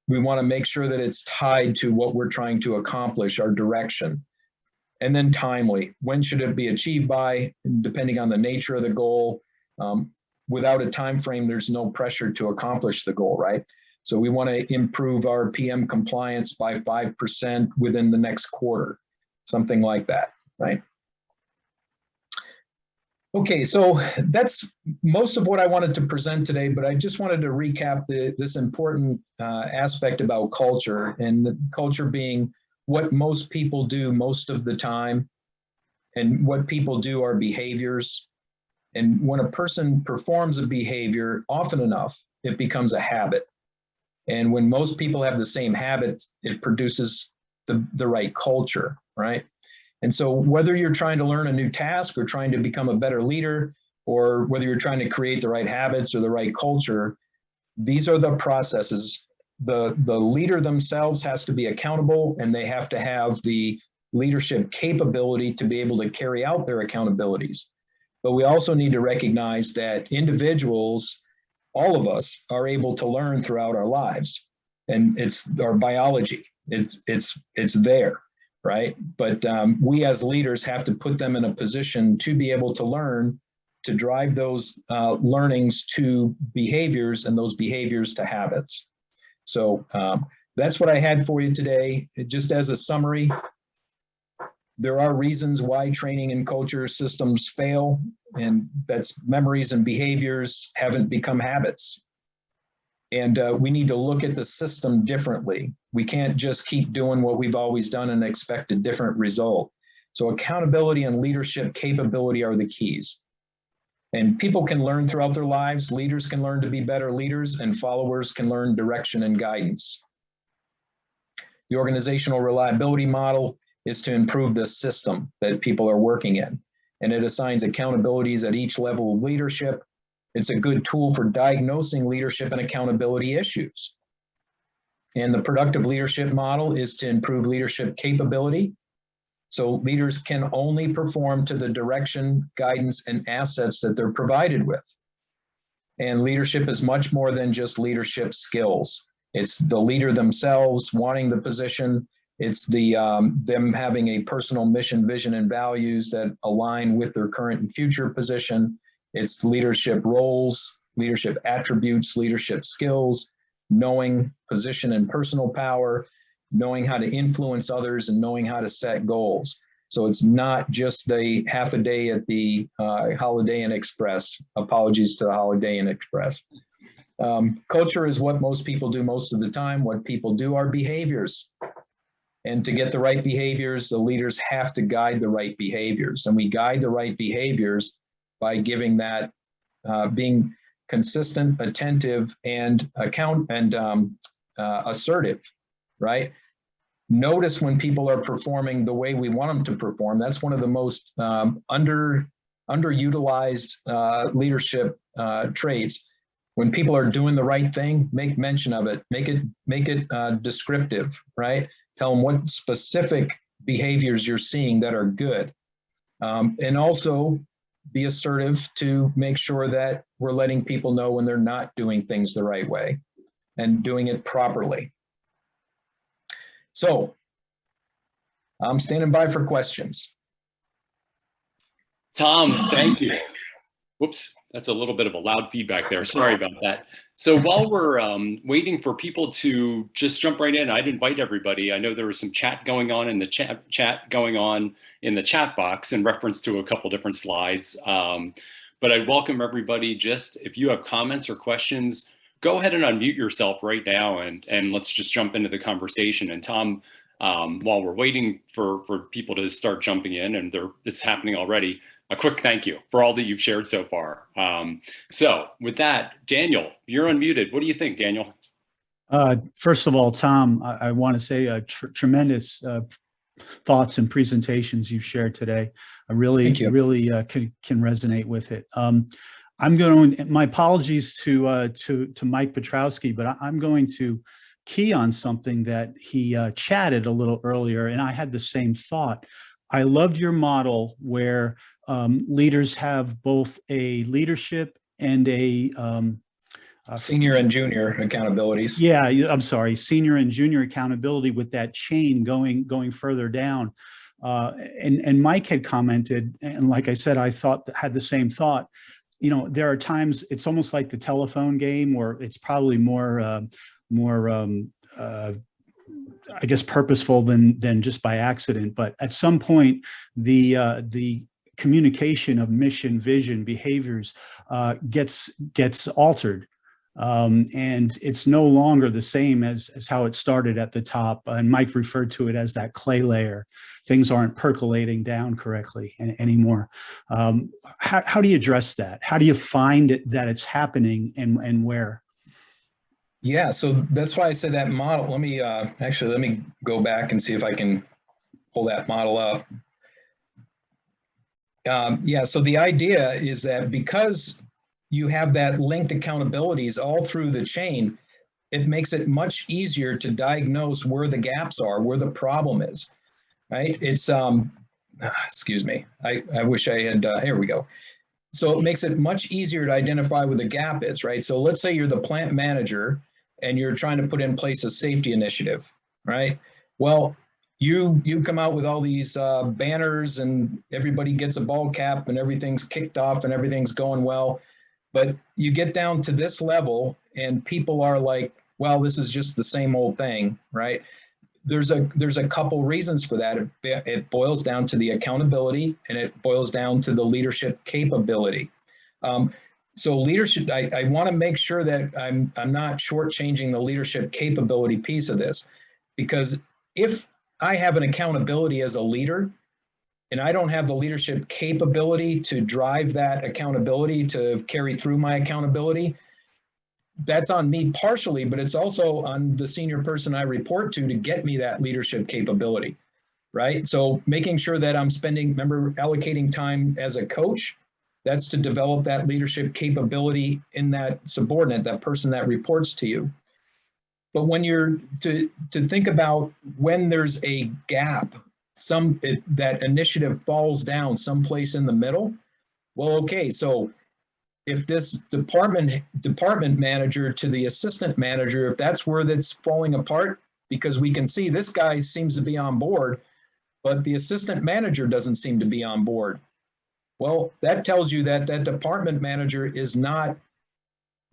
Speaker 2: We want to make sure that it's tied to what we're trying to accomplish, our direction. And then timely. When should it be achieved by? Depending on the nature of the goal. Without a time frame, there's no pressure to accomplish the goal, right? So we want to improve our PM compliance by 5% within the next quarter, something like that, right? Okay, so that's most of what I wanted to present today, but I just wanted to recap this important aspect about culture, and the culture being what most people do most of the time, and what people do are behaviors. And when a person performs a behavior often enough, it becomes a habit. And when most people have the same habits, it produces the right culture, right? And so whether you're trying to learn a new task or trying to become a better leader, or whether you're trying to create the right habits or the right culture, these are the processes. The leader themselves has to be accountable, and they have to have the leadership capability to be able to carry out their accountabilities. But we also need to recognize that individuals, all of us, are able to learn throughout our lives, and it's our biology. It's there. Right? But we as leaders have to put them in a position to be able to learn, to drive those learnings to behaviors, and those behaviors to habits. So that's what I had for you today. Just as a summary, there are reasons why training and culture systems fail, and that's memories and behaviors haven't become habits. And we need to look at the system differently. We can't just keep doing what we've always done and expect a different result. So accountability and leadership capability are the keys. And people can learn throughout their lives. Leaders can learn to be better leaders, and followers can learn direction and guidance. The organizational reliability model is to improve the system that people are working in. And it assigns accountabilities at each level of leadership. It's a good tool for diagnosing leadership and accountability issues. And the productive leadership model is to improve leadership capability. So leaders can only perform to the direction, guidance, and assets that they're provided with. And leadership is much more than just leadership skills. It's the leader themselves wanting the position. It's them having a personal mission, vision, and values that align with their current and future position. It's leadership roles, leadership attributes, leadership skills, knowing position and personal power, knowing how to influence others, and knowing how to set goals. So it's not just the half a day at the Holiday Inn Express. Apologies to the Holiday Inn Express. Culture is what most people do most of the time. What people do are behaviors. And to get the right behaviors, the leaders have to guide the right behaviors. And we guide the right behaviors by giving that, being consistent, attentive, and assertive, right? Notice when people are performing the way we want them to perform. That's one of the most underutilized leadership traits. When people are doing the right thing, make mention of it. Make it descriptive, right? Tell them what specific behaviors you're seeing that are good, and also be assertive to make sure that we're letting people know when they're not doing things the right way and doing it properly. So I'm standing by for questions.
Speaker 1: Tom, thank you. Whoops, that's a little bit of a loud feedback there. Sorry about that. So while we're waiting for people to just jump right in, I'd invite everybody. I know there was some chat going on in the chat going on in the chat box in reference to a couple different slides. But I'd welcome everybody. Just if you have comments or questions, go ahead and unmute yourself right now, and let's just jump into the conversation. And Tom, while we're waiting for people to start jumping in, and it's happening already, a quick thank you for all that you've shared so far. So with that, Daniel, you're unmuted. What do you think, Daniel?
Speaker 3: First of all, Tom, I want to say tremendous thoughts and presentations you've shared today. I really can resonate with it. My apologies to Mike Petrowski, but I'm going to key on something that he chatted a little earlier, and I had the same thought. I loved your model where leaders have both a leadership and a
Speaker 2: senior and junior accountabilities.
Speaker 3: Yeah, I'm sorry, senior and junior accountability with that chain going further down. And Mike had commented, and like I said, I had the same thought. You know, there are times it's almost like the telephone game, or it's probably more I guess purposeful than just by accident. But at some point, the communication of mission, vision, behaviors gets altered. And it's no longer the same as how it started at the top. And Mike referred to it as that clay layer. Things aren't percolating down correctly anymore. How do you address that? How do you find that it's happening, and where?
Speaker 2: Yeah, so that's why I said that model. Let me go back and see if I can pull that model up. Yeah, so the idea is that because you have that linked accountabilities all through the chain, it makes it much easier to diagnose where the gaps are, where the problem is, right? It's, excuse me, I wish I had, here we go. So it makes it much easier to identify where the gap is, right? So let's say you're the plant manager and you're trying to put in place a safety initiative, right? Well, you come out with all these banners and everybody gets a ball cap and everything's kicked off and everything's going well. But you get down to this level and people are like, well, this is just the same old thing, right? There's a couple reasons for that. It boils down to the accountability, and it boils down to the leadership capability. So leadership, I want to make sure that I'm not shortchanging the leadership capability piece of this, because if I have an accountability as a leader and I don't have the leadership capability to drive that accountability, to carry through my accountability, that's on me partially, but it's also on the senior person I report to get me that leadership capability, right? So making sure that I'm allocating time as a coach, that's to develop that leadership capability in that subordinate, that person that reports to you. But when you're to think about when there's a gap, that initiative falls down someplace in the middle, well, okay, so if this department manager to the assistant manager, if that's where that's falling apart, because we can see this guy seems to be on board, but the assistant manager doesn't seem to be on board. Well, that tells you that that department manager is not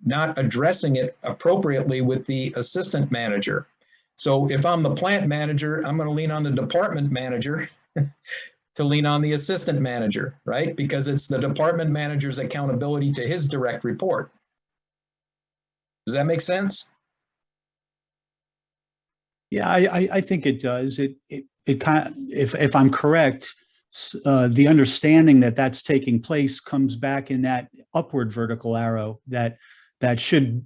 Speaker 2: not addressing it appropriately with the assistant manager. So if I'm the plant manager, I'm going to lean on the department manager to lean on the assistant manager, right? Because it's the department manager's accountability to his direct report. Does that make sense?
Speaker 3: Yeah, I think it does. It kind of, if I'm correct, the understanding that that's taking place comes back in that upward vertical arrow that should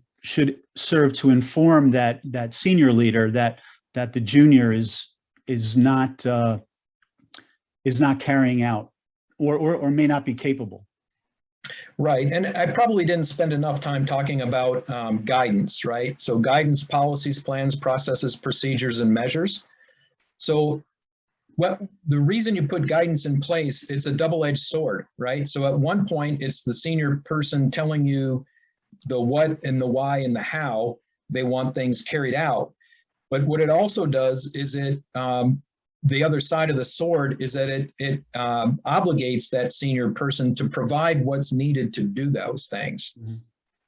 Speaker 3: serve to inform that senior leader that the junior is not carrying out or may not be capable.
Speaker 2: Right, and I probably didn't spend enough time talking about guidance, right? So guidance, policies, plans, processes, procedures, and measures. So the reason you put guidance in place, it's a double-edged sword, right? So at one point, it's the senior person telling you the what and the why and the how they want things carried out. But what it also does is the other side of the sword is that it obligates that senior person to provide what's needed to do those things,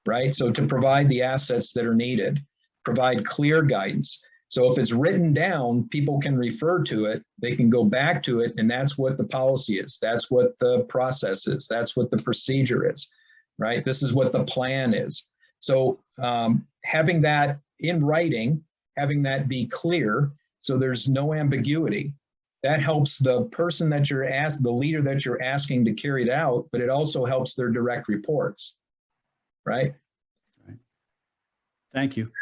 Speaker 2: right? So to provide the assets that are needed, provide clear guidance. So if it's written down, people can refer to it, they can go back to it, and that's what the policy is. That's what the process is. That's what the procedure is, right? This is what the plan is. So having that in writing, having that be clear, so there's no ambiguity. That helps the person that the leader that you're asking to carry it out, but it also helps their direct reports, right?
Speaker 3: Thank you.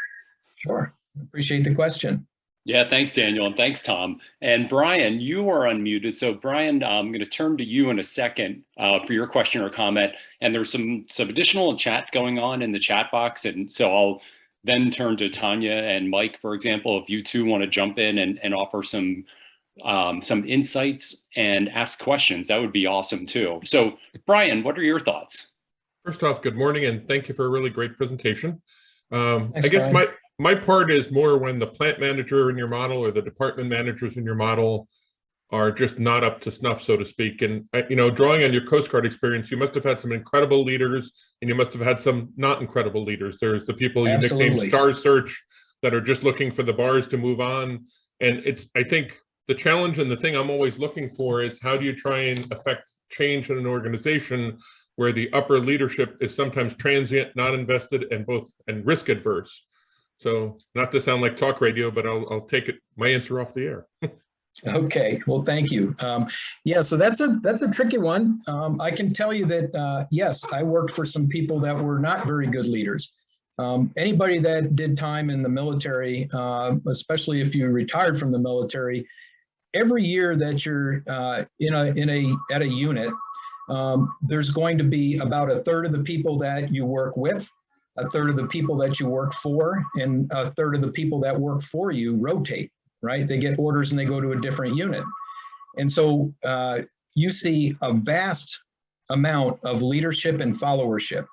Speaker 2: Sure, appreciate the question.
Speaker 1: Yeah, thanks, Daniel, and thanks, Tom. And Brian, you are unmuted. So Brian, I'm going to turn to you in a second for your question or comment. And there's some additional chat going on in the chat box. And so I'll then turn to Tanya and Mike, for example, if you two want to jump in and offer some insights and ask questions, that would be awesome too. So Brian, what are your thoughts?
Speaker 4: First off, good morning, and thank you for a really great presentation.
Speaker 2: Thanks,
Speaker 4: I guess
Speaker 2: Brian.
Speaker 4: my part is more when the plant manager in your model or the department managers in your model are just not up to snuff, so to speak. And, drawing on your Coast Guard experience, you must have had some incredible leaders and you must have had some not incredible leaders. There's the people you nicknamed Star Search that are just looking for the bars to move on. And I think the challenge and the thing I'm always looking for is how do you try and affect change in an organization where the upper leadership is sometimes transient, not invested, and risk adverse. So not to sound like talk radio, but I'll take my answer off the air.
Speaker 2: Okay, well, thank you. Yeah, so that's a tricky one. I can tell you that, yes, I worked for some people that were not very good leaders. Anybody that did time in the military, especially if you retired from the military, every year that you're at a unit, there's going to be about a third of the people that you work with, a third of the people that you work for, and a third of the people that work for you rotate, right? They get orders and they go to a different unit. And so you see a vast amount of leadership and followership.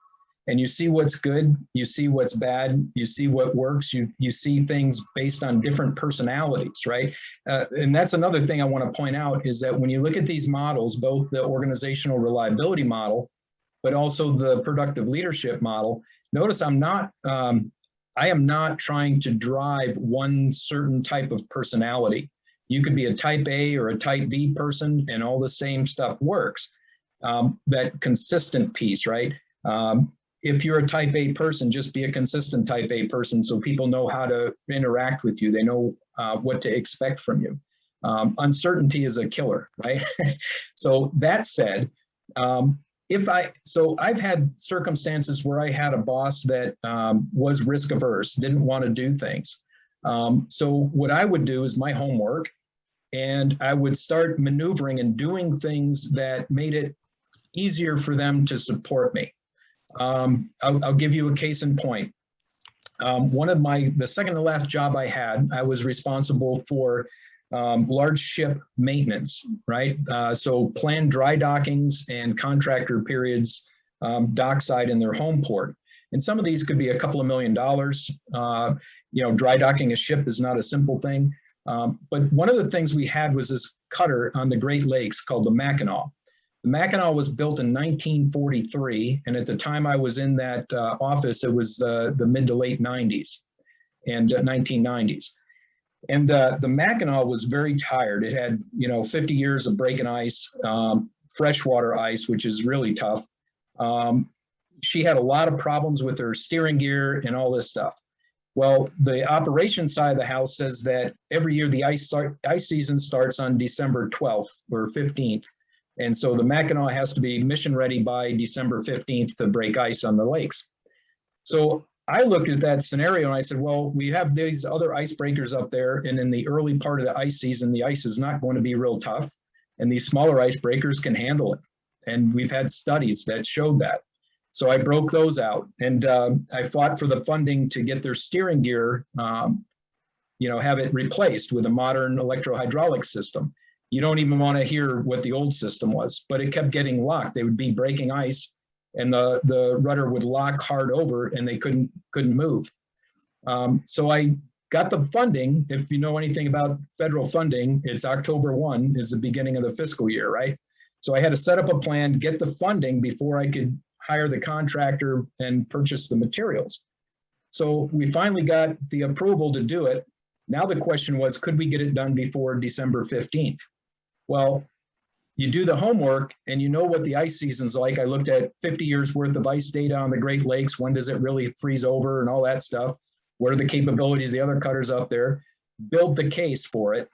Speaker 2: And you see what's good, you see what's bad, you see what works, you see things based on different personalities, right? And that's another thing I want to point out is that when you look at these models, both the organizational reliability model, but also the productive leadership model, notice I am not trying to drive one certain type of personality. You could be a type A or a type B person and all the same stuff works. That consistent piece, right? If you're a type A person, just be a consistent type A person so people know how to interact with you. They know what to expect from you. Uncertainty is a killer, right? So that said, I've had circumstances where I had a boss that was risk averse, didn't want to do things. So what I would do is my homework, and I would start maneuvering and doing things that made it easier for them to support me. I'll give you a case in point. The second to last job I had, I was responsible for large ship maintenance, right? So planned dry dockings and contractor periods dockside in their home port. And some of these could be a couple of $1 million. Dry docking a ship is not a simple thing. But one of the things we had was this cutter on the Great Lakes called the Mackinac. The Mackinac was built in 1943, and at the time I was in that office, it was the mid to late 90s and 1990s. And the Mackinac was very tired. It had, 50 years of breaking ice, freshwater ice, which is really tough. She had a lot of problems with her steering gear and all this stuff. Well, the operations side of the house says that every year the ice season starts on December 12th or 15th. And so the Mackinac has to be mission ready by December 15th to break ice on the lakes. So I looked at that scenario and I said, well, we have these other icebreakers up there, and in the early part of the ice season, the ice is not going to be real tough, and these smaller icebreakers can handle it. And we've had studies that showed that. So I broke those out, and I fought for the funding to get their steering gear, have it replaced with a modern electrohydraulic system. You don't even want to hear what the old system was, but it kept getting locked. They would be breaking ice, and the rudder would lock hard over, and they couldn't move. So I got the funding. If you know anything about federal funding, it's October 1 is the beginning of the fiscal year, right? So I had to set up a plan, get the funding before I could hire the contractor and purchase the materials. So we finally got the approval to do it. Now the question was, could we get it done before December 15th? Well, you do the homework and you know what the ice season's like. I looked at 50 years worth of ice data on the Great Lakes. When does it really freeze over and all that stuff? What are the capabilities of the other cutters up there? Build the case for it.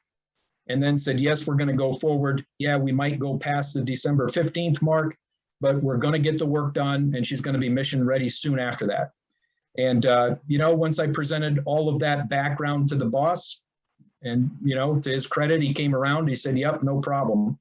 Speaker 2: And then said, yes, we're going to go forward. Yeah, we might go past the December 15th mark, but we're going to get the work done, and she's going to be mission ready soon after that. And, once I presented all of that background to the boss, and, to his credit, he came around, he said, yep, no problem.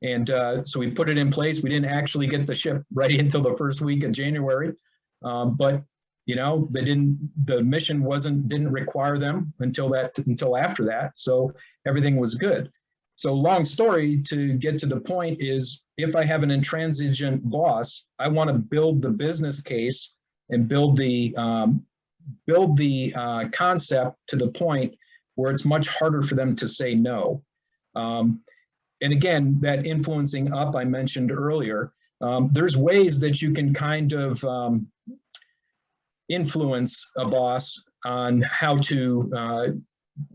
Speaker 2: And so we put it in place. We didn't actually get the ship ready until the first week of January, but the mission didn't require them until after that. So everything was good. So long story to get to the point is, if I have an intransigent boss, I want to build the business case and build the concept to the point where it's much harder for them to say no. And again, that influencing up I mentioned earlier, there's ways that you can kind of influence a boss on how to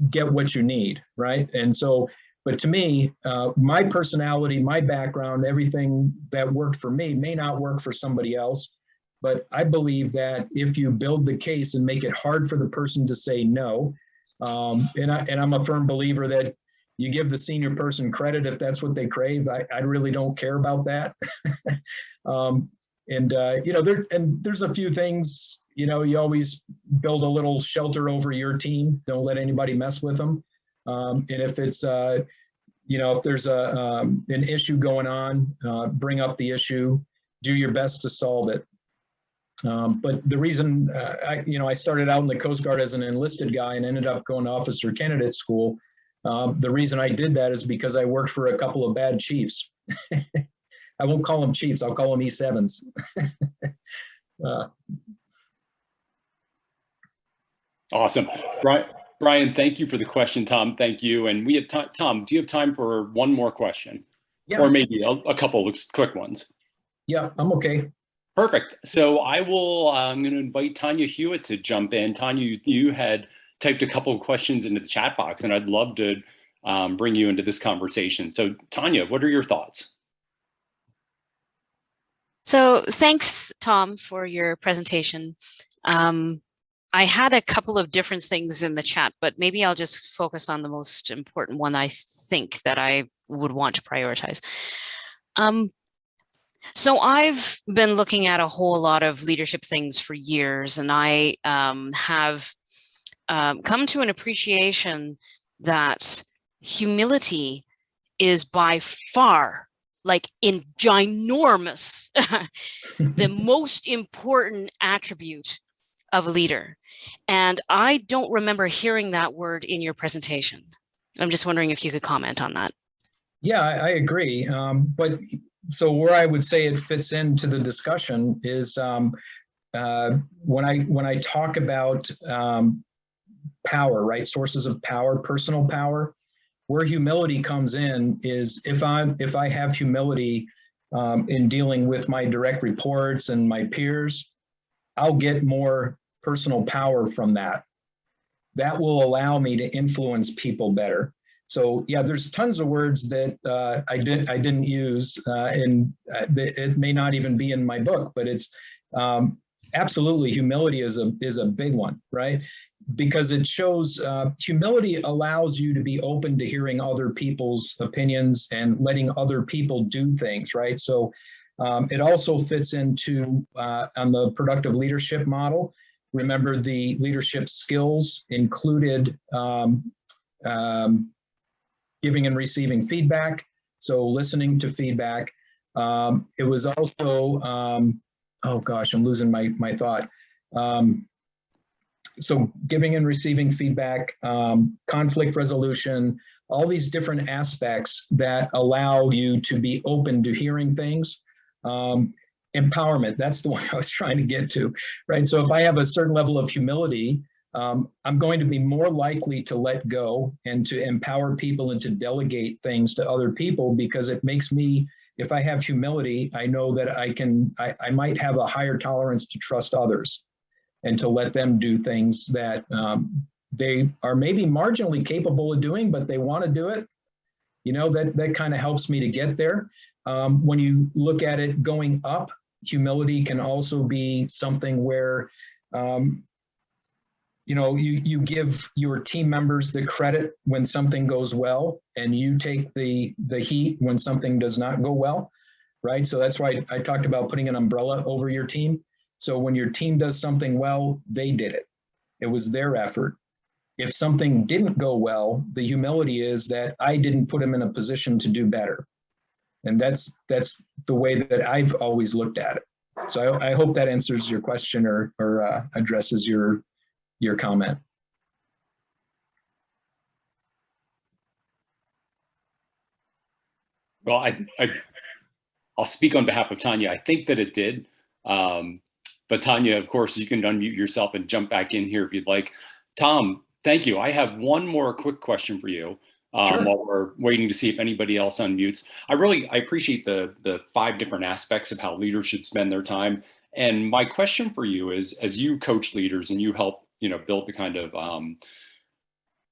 Speaker 2: get what you need, right? And so, but to me, my personality, my background, everything that worked for me may not work for somebody else. But I believe that if you build the case and make it hard for the person to say no, and I'm a firm believer that you give the senior person credit if that's what they crave. I really don't care about that. There's a few things, you always build a little shelter over your team. Don't let anybody mess with them. And if it's, if there's an issue going on, bring up the issue, do your best to solve it. But the reason I started out in the Coast Guard as an enlisted guy and ended up going to officer candidate school. The reason I did that is because I worked for a couple of bad chiefs. I won't call them chiefs, I'll call them E7s.
Speaker 1: Awesome. Brian, thank you for the question. Tom, thank you. And we have time. Tom, do you have time for one more question?
Speaker 2: Yeah.
Speaker 1: Or maybe a couple of quick ones?
Speaker 2: Yeah, I'm okay.
Speaker 1: Perfect. So I'm going to invite Tanya Hewitt to jump in. Tanya, you had typed a couple of questions into the chat box, and I'd love to bring you into this conversation. So Tanya, what are your thoughts?
Speaker 5: So thanks, Tom, for your presentation. I had a couple of different things in the chat, but maybe I'll just focus on the most important one I think that I would want to prioritize. So I've been looking at a whole lot of leadership things for years, and I have come to an appreciation that humility is by far, like in ginormous, the most important attribute of a leader. And I don't remember hearing that word in your presentation. I'm just wondering if you could comment on that.
Speaker 2: Yeah, I agree. But so where I would say it fits into the discussion is when I talk about power, right? Sources of power, personal power, where humility comes in is if I have humility in dealing with my direct reports and my peers, I'll get more personal power from that. That will allow me to influence people better. So yeah, there's tons of words that I didn't use, and it may not even be in my book, but it's absolutely, humility is a big one, right? Because it shows humility allows you to be open to hearing other people's opinions and letting other people do things, right? So it also fits into on the productive leadership model. Remember, the leadership skills included giving and receiving feedback, so listening to feedback. It was also, oh gosh, I'm losing my thought. So giving and receiving feedback, conflict resolution, all these different aspects that allow you to be open to hearing things. Empowerment, that's the one I was trying to get to, right? So if I have a certain level of humility, I'm going to be more likely to let go and to empower people and to delegate things to other people, because it makes me, if I have humility, I know that I might have a higher tolerance to trust others and to let them do things that they are maybe marginally capable of doing, but they want to do it. You know, that kind of helps me to get there. When you look at it going up, humility can also be something where, you know, you give your team members the credit when something goes well, and you take the heat when something does not go well, right? So that's why I talked about putting an umbrella over your team. So when your team does something well, they did it. It was their effort. If something didn't go well, the humility is that I didn't put them in a position to do better. And that's the way that I've always looked at it. So I hope that answers your question or addresses your comment.
Speaker 1: Well, I'll speak on behalf of Tanya. I think that it did. But Tanya, of course, you can unmute yourself and jump back in here if you'd like. Tom, thank you. I have one more quick question for you.
Speaker 2: Sure.
Speaker 1: While we're waiting to see if anybody else unmutes. I appreciate the 5 different aspects of how leaders should spend their time. And my question for you is, as you coach leaders and you help, build the kind of,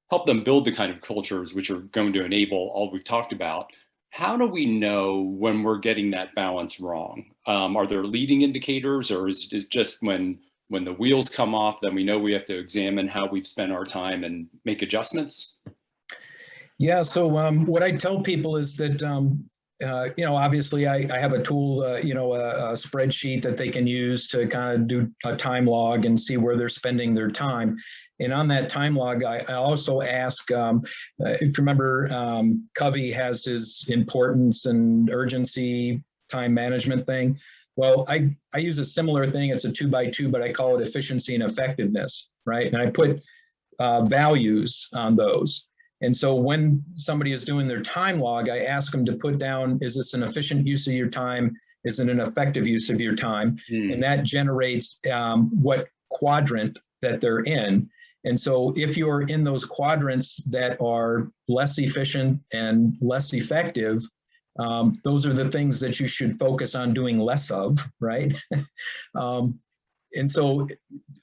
Speaker 1: help them build the kind of cultures which are going to enable all we've talked about, how do we know when we're getting that balance wrong? Are there leading indicators, or is it just when the wheels come off, then we know we have to examine how we've spent our time and make adjustments?
Speaker 2: Yeah, so what I tell people is that, obviously I have a tool, a spreadsheet that they can use to kind of do a time log and see where they're spending their time. And on that time log, I also ask, if you remember, Covey has his importance and urgency time management thing. Well, I use a similar thing. It's a 2x2, but I call it efficiency and effectiveness, right? And I put values on those. And so when somebody is doing their time log, I ask them to put down, is this an efficient use of your time? Is it an effective use of your time? And that generates what quadrant that they're in. And so if you're in those quadrants that are less efficient and less effective, those are the things that you should focus on doing less of, right? And so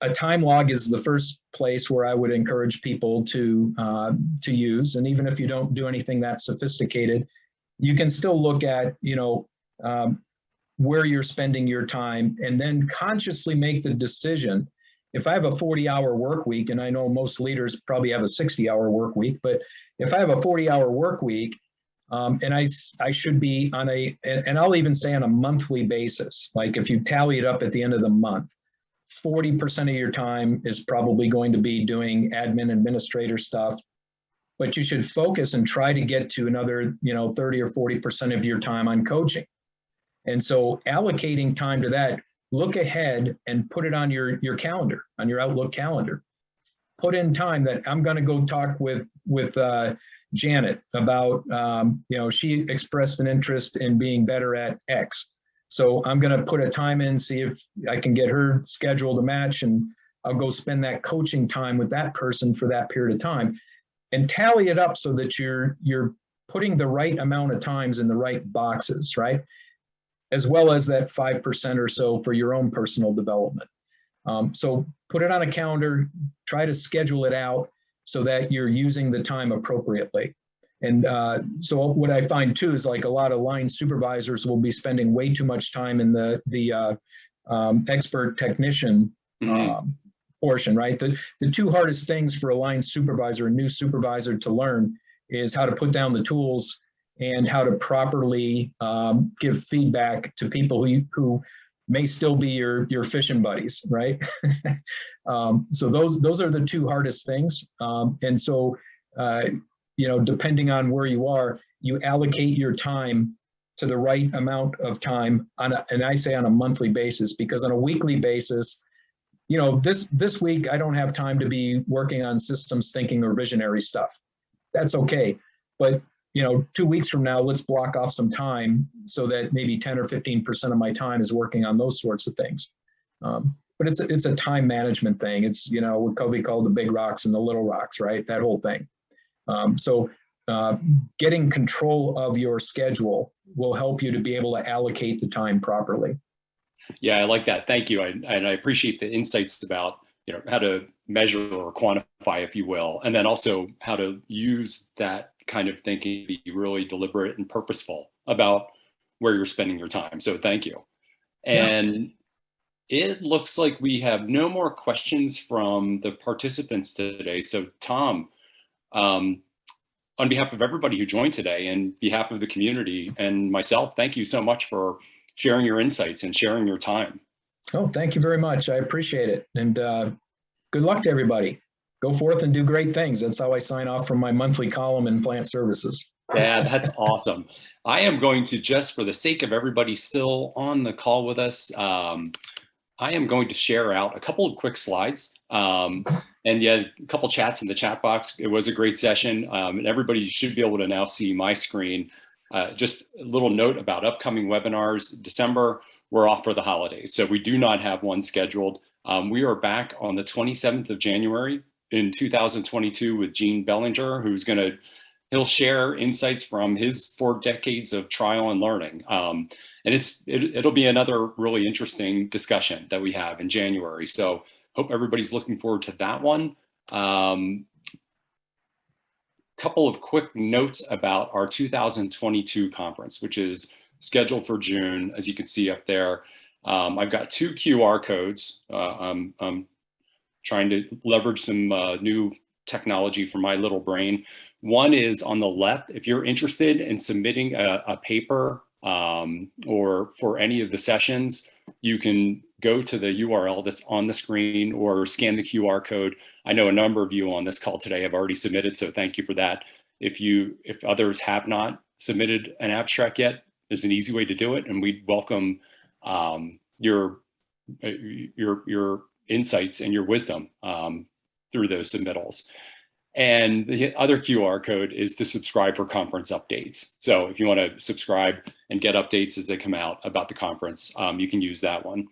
Speaker 2: a time log is the first place where I would encourage people to use. And even if you don't do anything that sophisticated, you can still look at, where you're spending your time, and then consciously make the decision. If I have a 40-hour work week, and I know most leaders probably have a 60-hour work week, but if I have a 40-hour work week, and I should be on and I'll even say on a monthly basis, like if you tally it up at the end of the month, 40% of your time is probably going to be doing admin administrator stuff, but you should focus and try to get to another, 30 or 40% of your time on coaching. And so allocating time to that, look ahead and put it on your calendar, on your Outlook calendar. Put in time that I'm going to go talk with Janet about, she expressed an interest in being better at X. So I'm going to put a time in, see if I can get her schedule to match, and I'll go spend that coaching time with that person for that period of time, and tally it up so that you're putting the right amount of times in the right boxes, right? as well as that 5% or so for your own personal development. So put it on a calendar, try to schedule it out so that you're using the time appropriately. And so what I find too is like a lot of line supervisors will be spending way too much time in the expert technician portion, right? The two hardest things for a line supervisor, a new supervisor to learn is how to put down the tools and how to properly give feedback to people who may still be your fishing buddies, right? So those are the two hardest things. And so, depending on where you are, you allocate your time to the right amount of time and I say on a monthly basis, because on a weekly basis, this week I don't have time to be working on systems thinking or visionary stuff. That's okay. But 2 weeks from now, let's block off some time so that maybe 10 or 15% of my time is working on those sorts of things. But it's a time management thing. It's, what Kobe called the big rocks and the little rocks, right? That whole thing. So getting control of your schedule will help you to be able to allocate the time properly.
Speaker 1: Yeah, I like that. Thank you. And I appreciate the insights about, how to measure or quantify, if you will, and then also how to use that kind of thinking to be really deliberate and purposeful about where you're spending your time. So thank you. And it looks like we have no more questions from the participants today. So Tom, on behalf of everybody who joined today and behalf of the community and myself, thank you so much for sharing your insights and sharing your time.
Speaker 2: Oh, thank you very much. I appreciate it. And good luck to everybody. Go forth and do great things. That's how I sign off from my monthly column in plant services.
Speaker 1: Yeah, that's awesome. I am going to, just for the sake of everybody still on the call with us, I am going to share out a couple of quick slides. And yeah, a couple chats in the chat box. It was a great session. And everybody should be able to now see my screen. Just a little note about upcoming webinars. December, we're off for the holidays. So we do not have one scheduled. We are back on the 27th of January in 2022 with Gene Bellinger, he'll share insights from his 4 decades of trial and learning. And it'll be another really interesting discussion that we have in January. So hope everybody's looking forward to that one. Couple of quick notes about our 2022 conference, which is scheduled for June, as you can see up there. I've got 2 QR codes. I'm trying to leverage some new technology for my little brain. One is on the left. If you're interested in submitting a paper or for any of the sessions, you can go to the URL that's on the screen or scan the QR code. I know a number of you on this call today have already submitted, so thank you for that. If others have not submitted an abstract yet, there's an easy way to do it, and we'd welcome your insights and your wisdom through those submittals. And the other QR code is to subscribe for conference updates. So if you want to subscribe and get updates as they come out about the conference, you can use that one.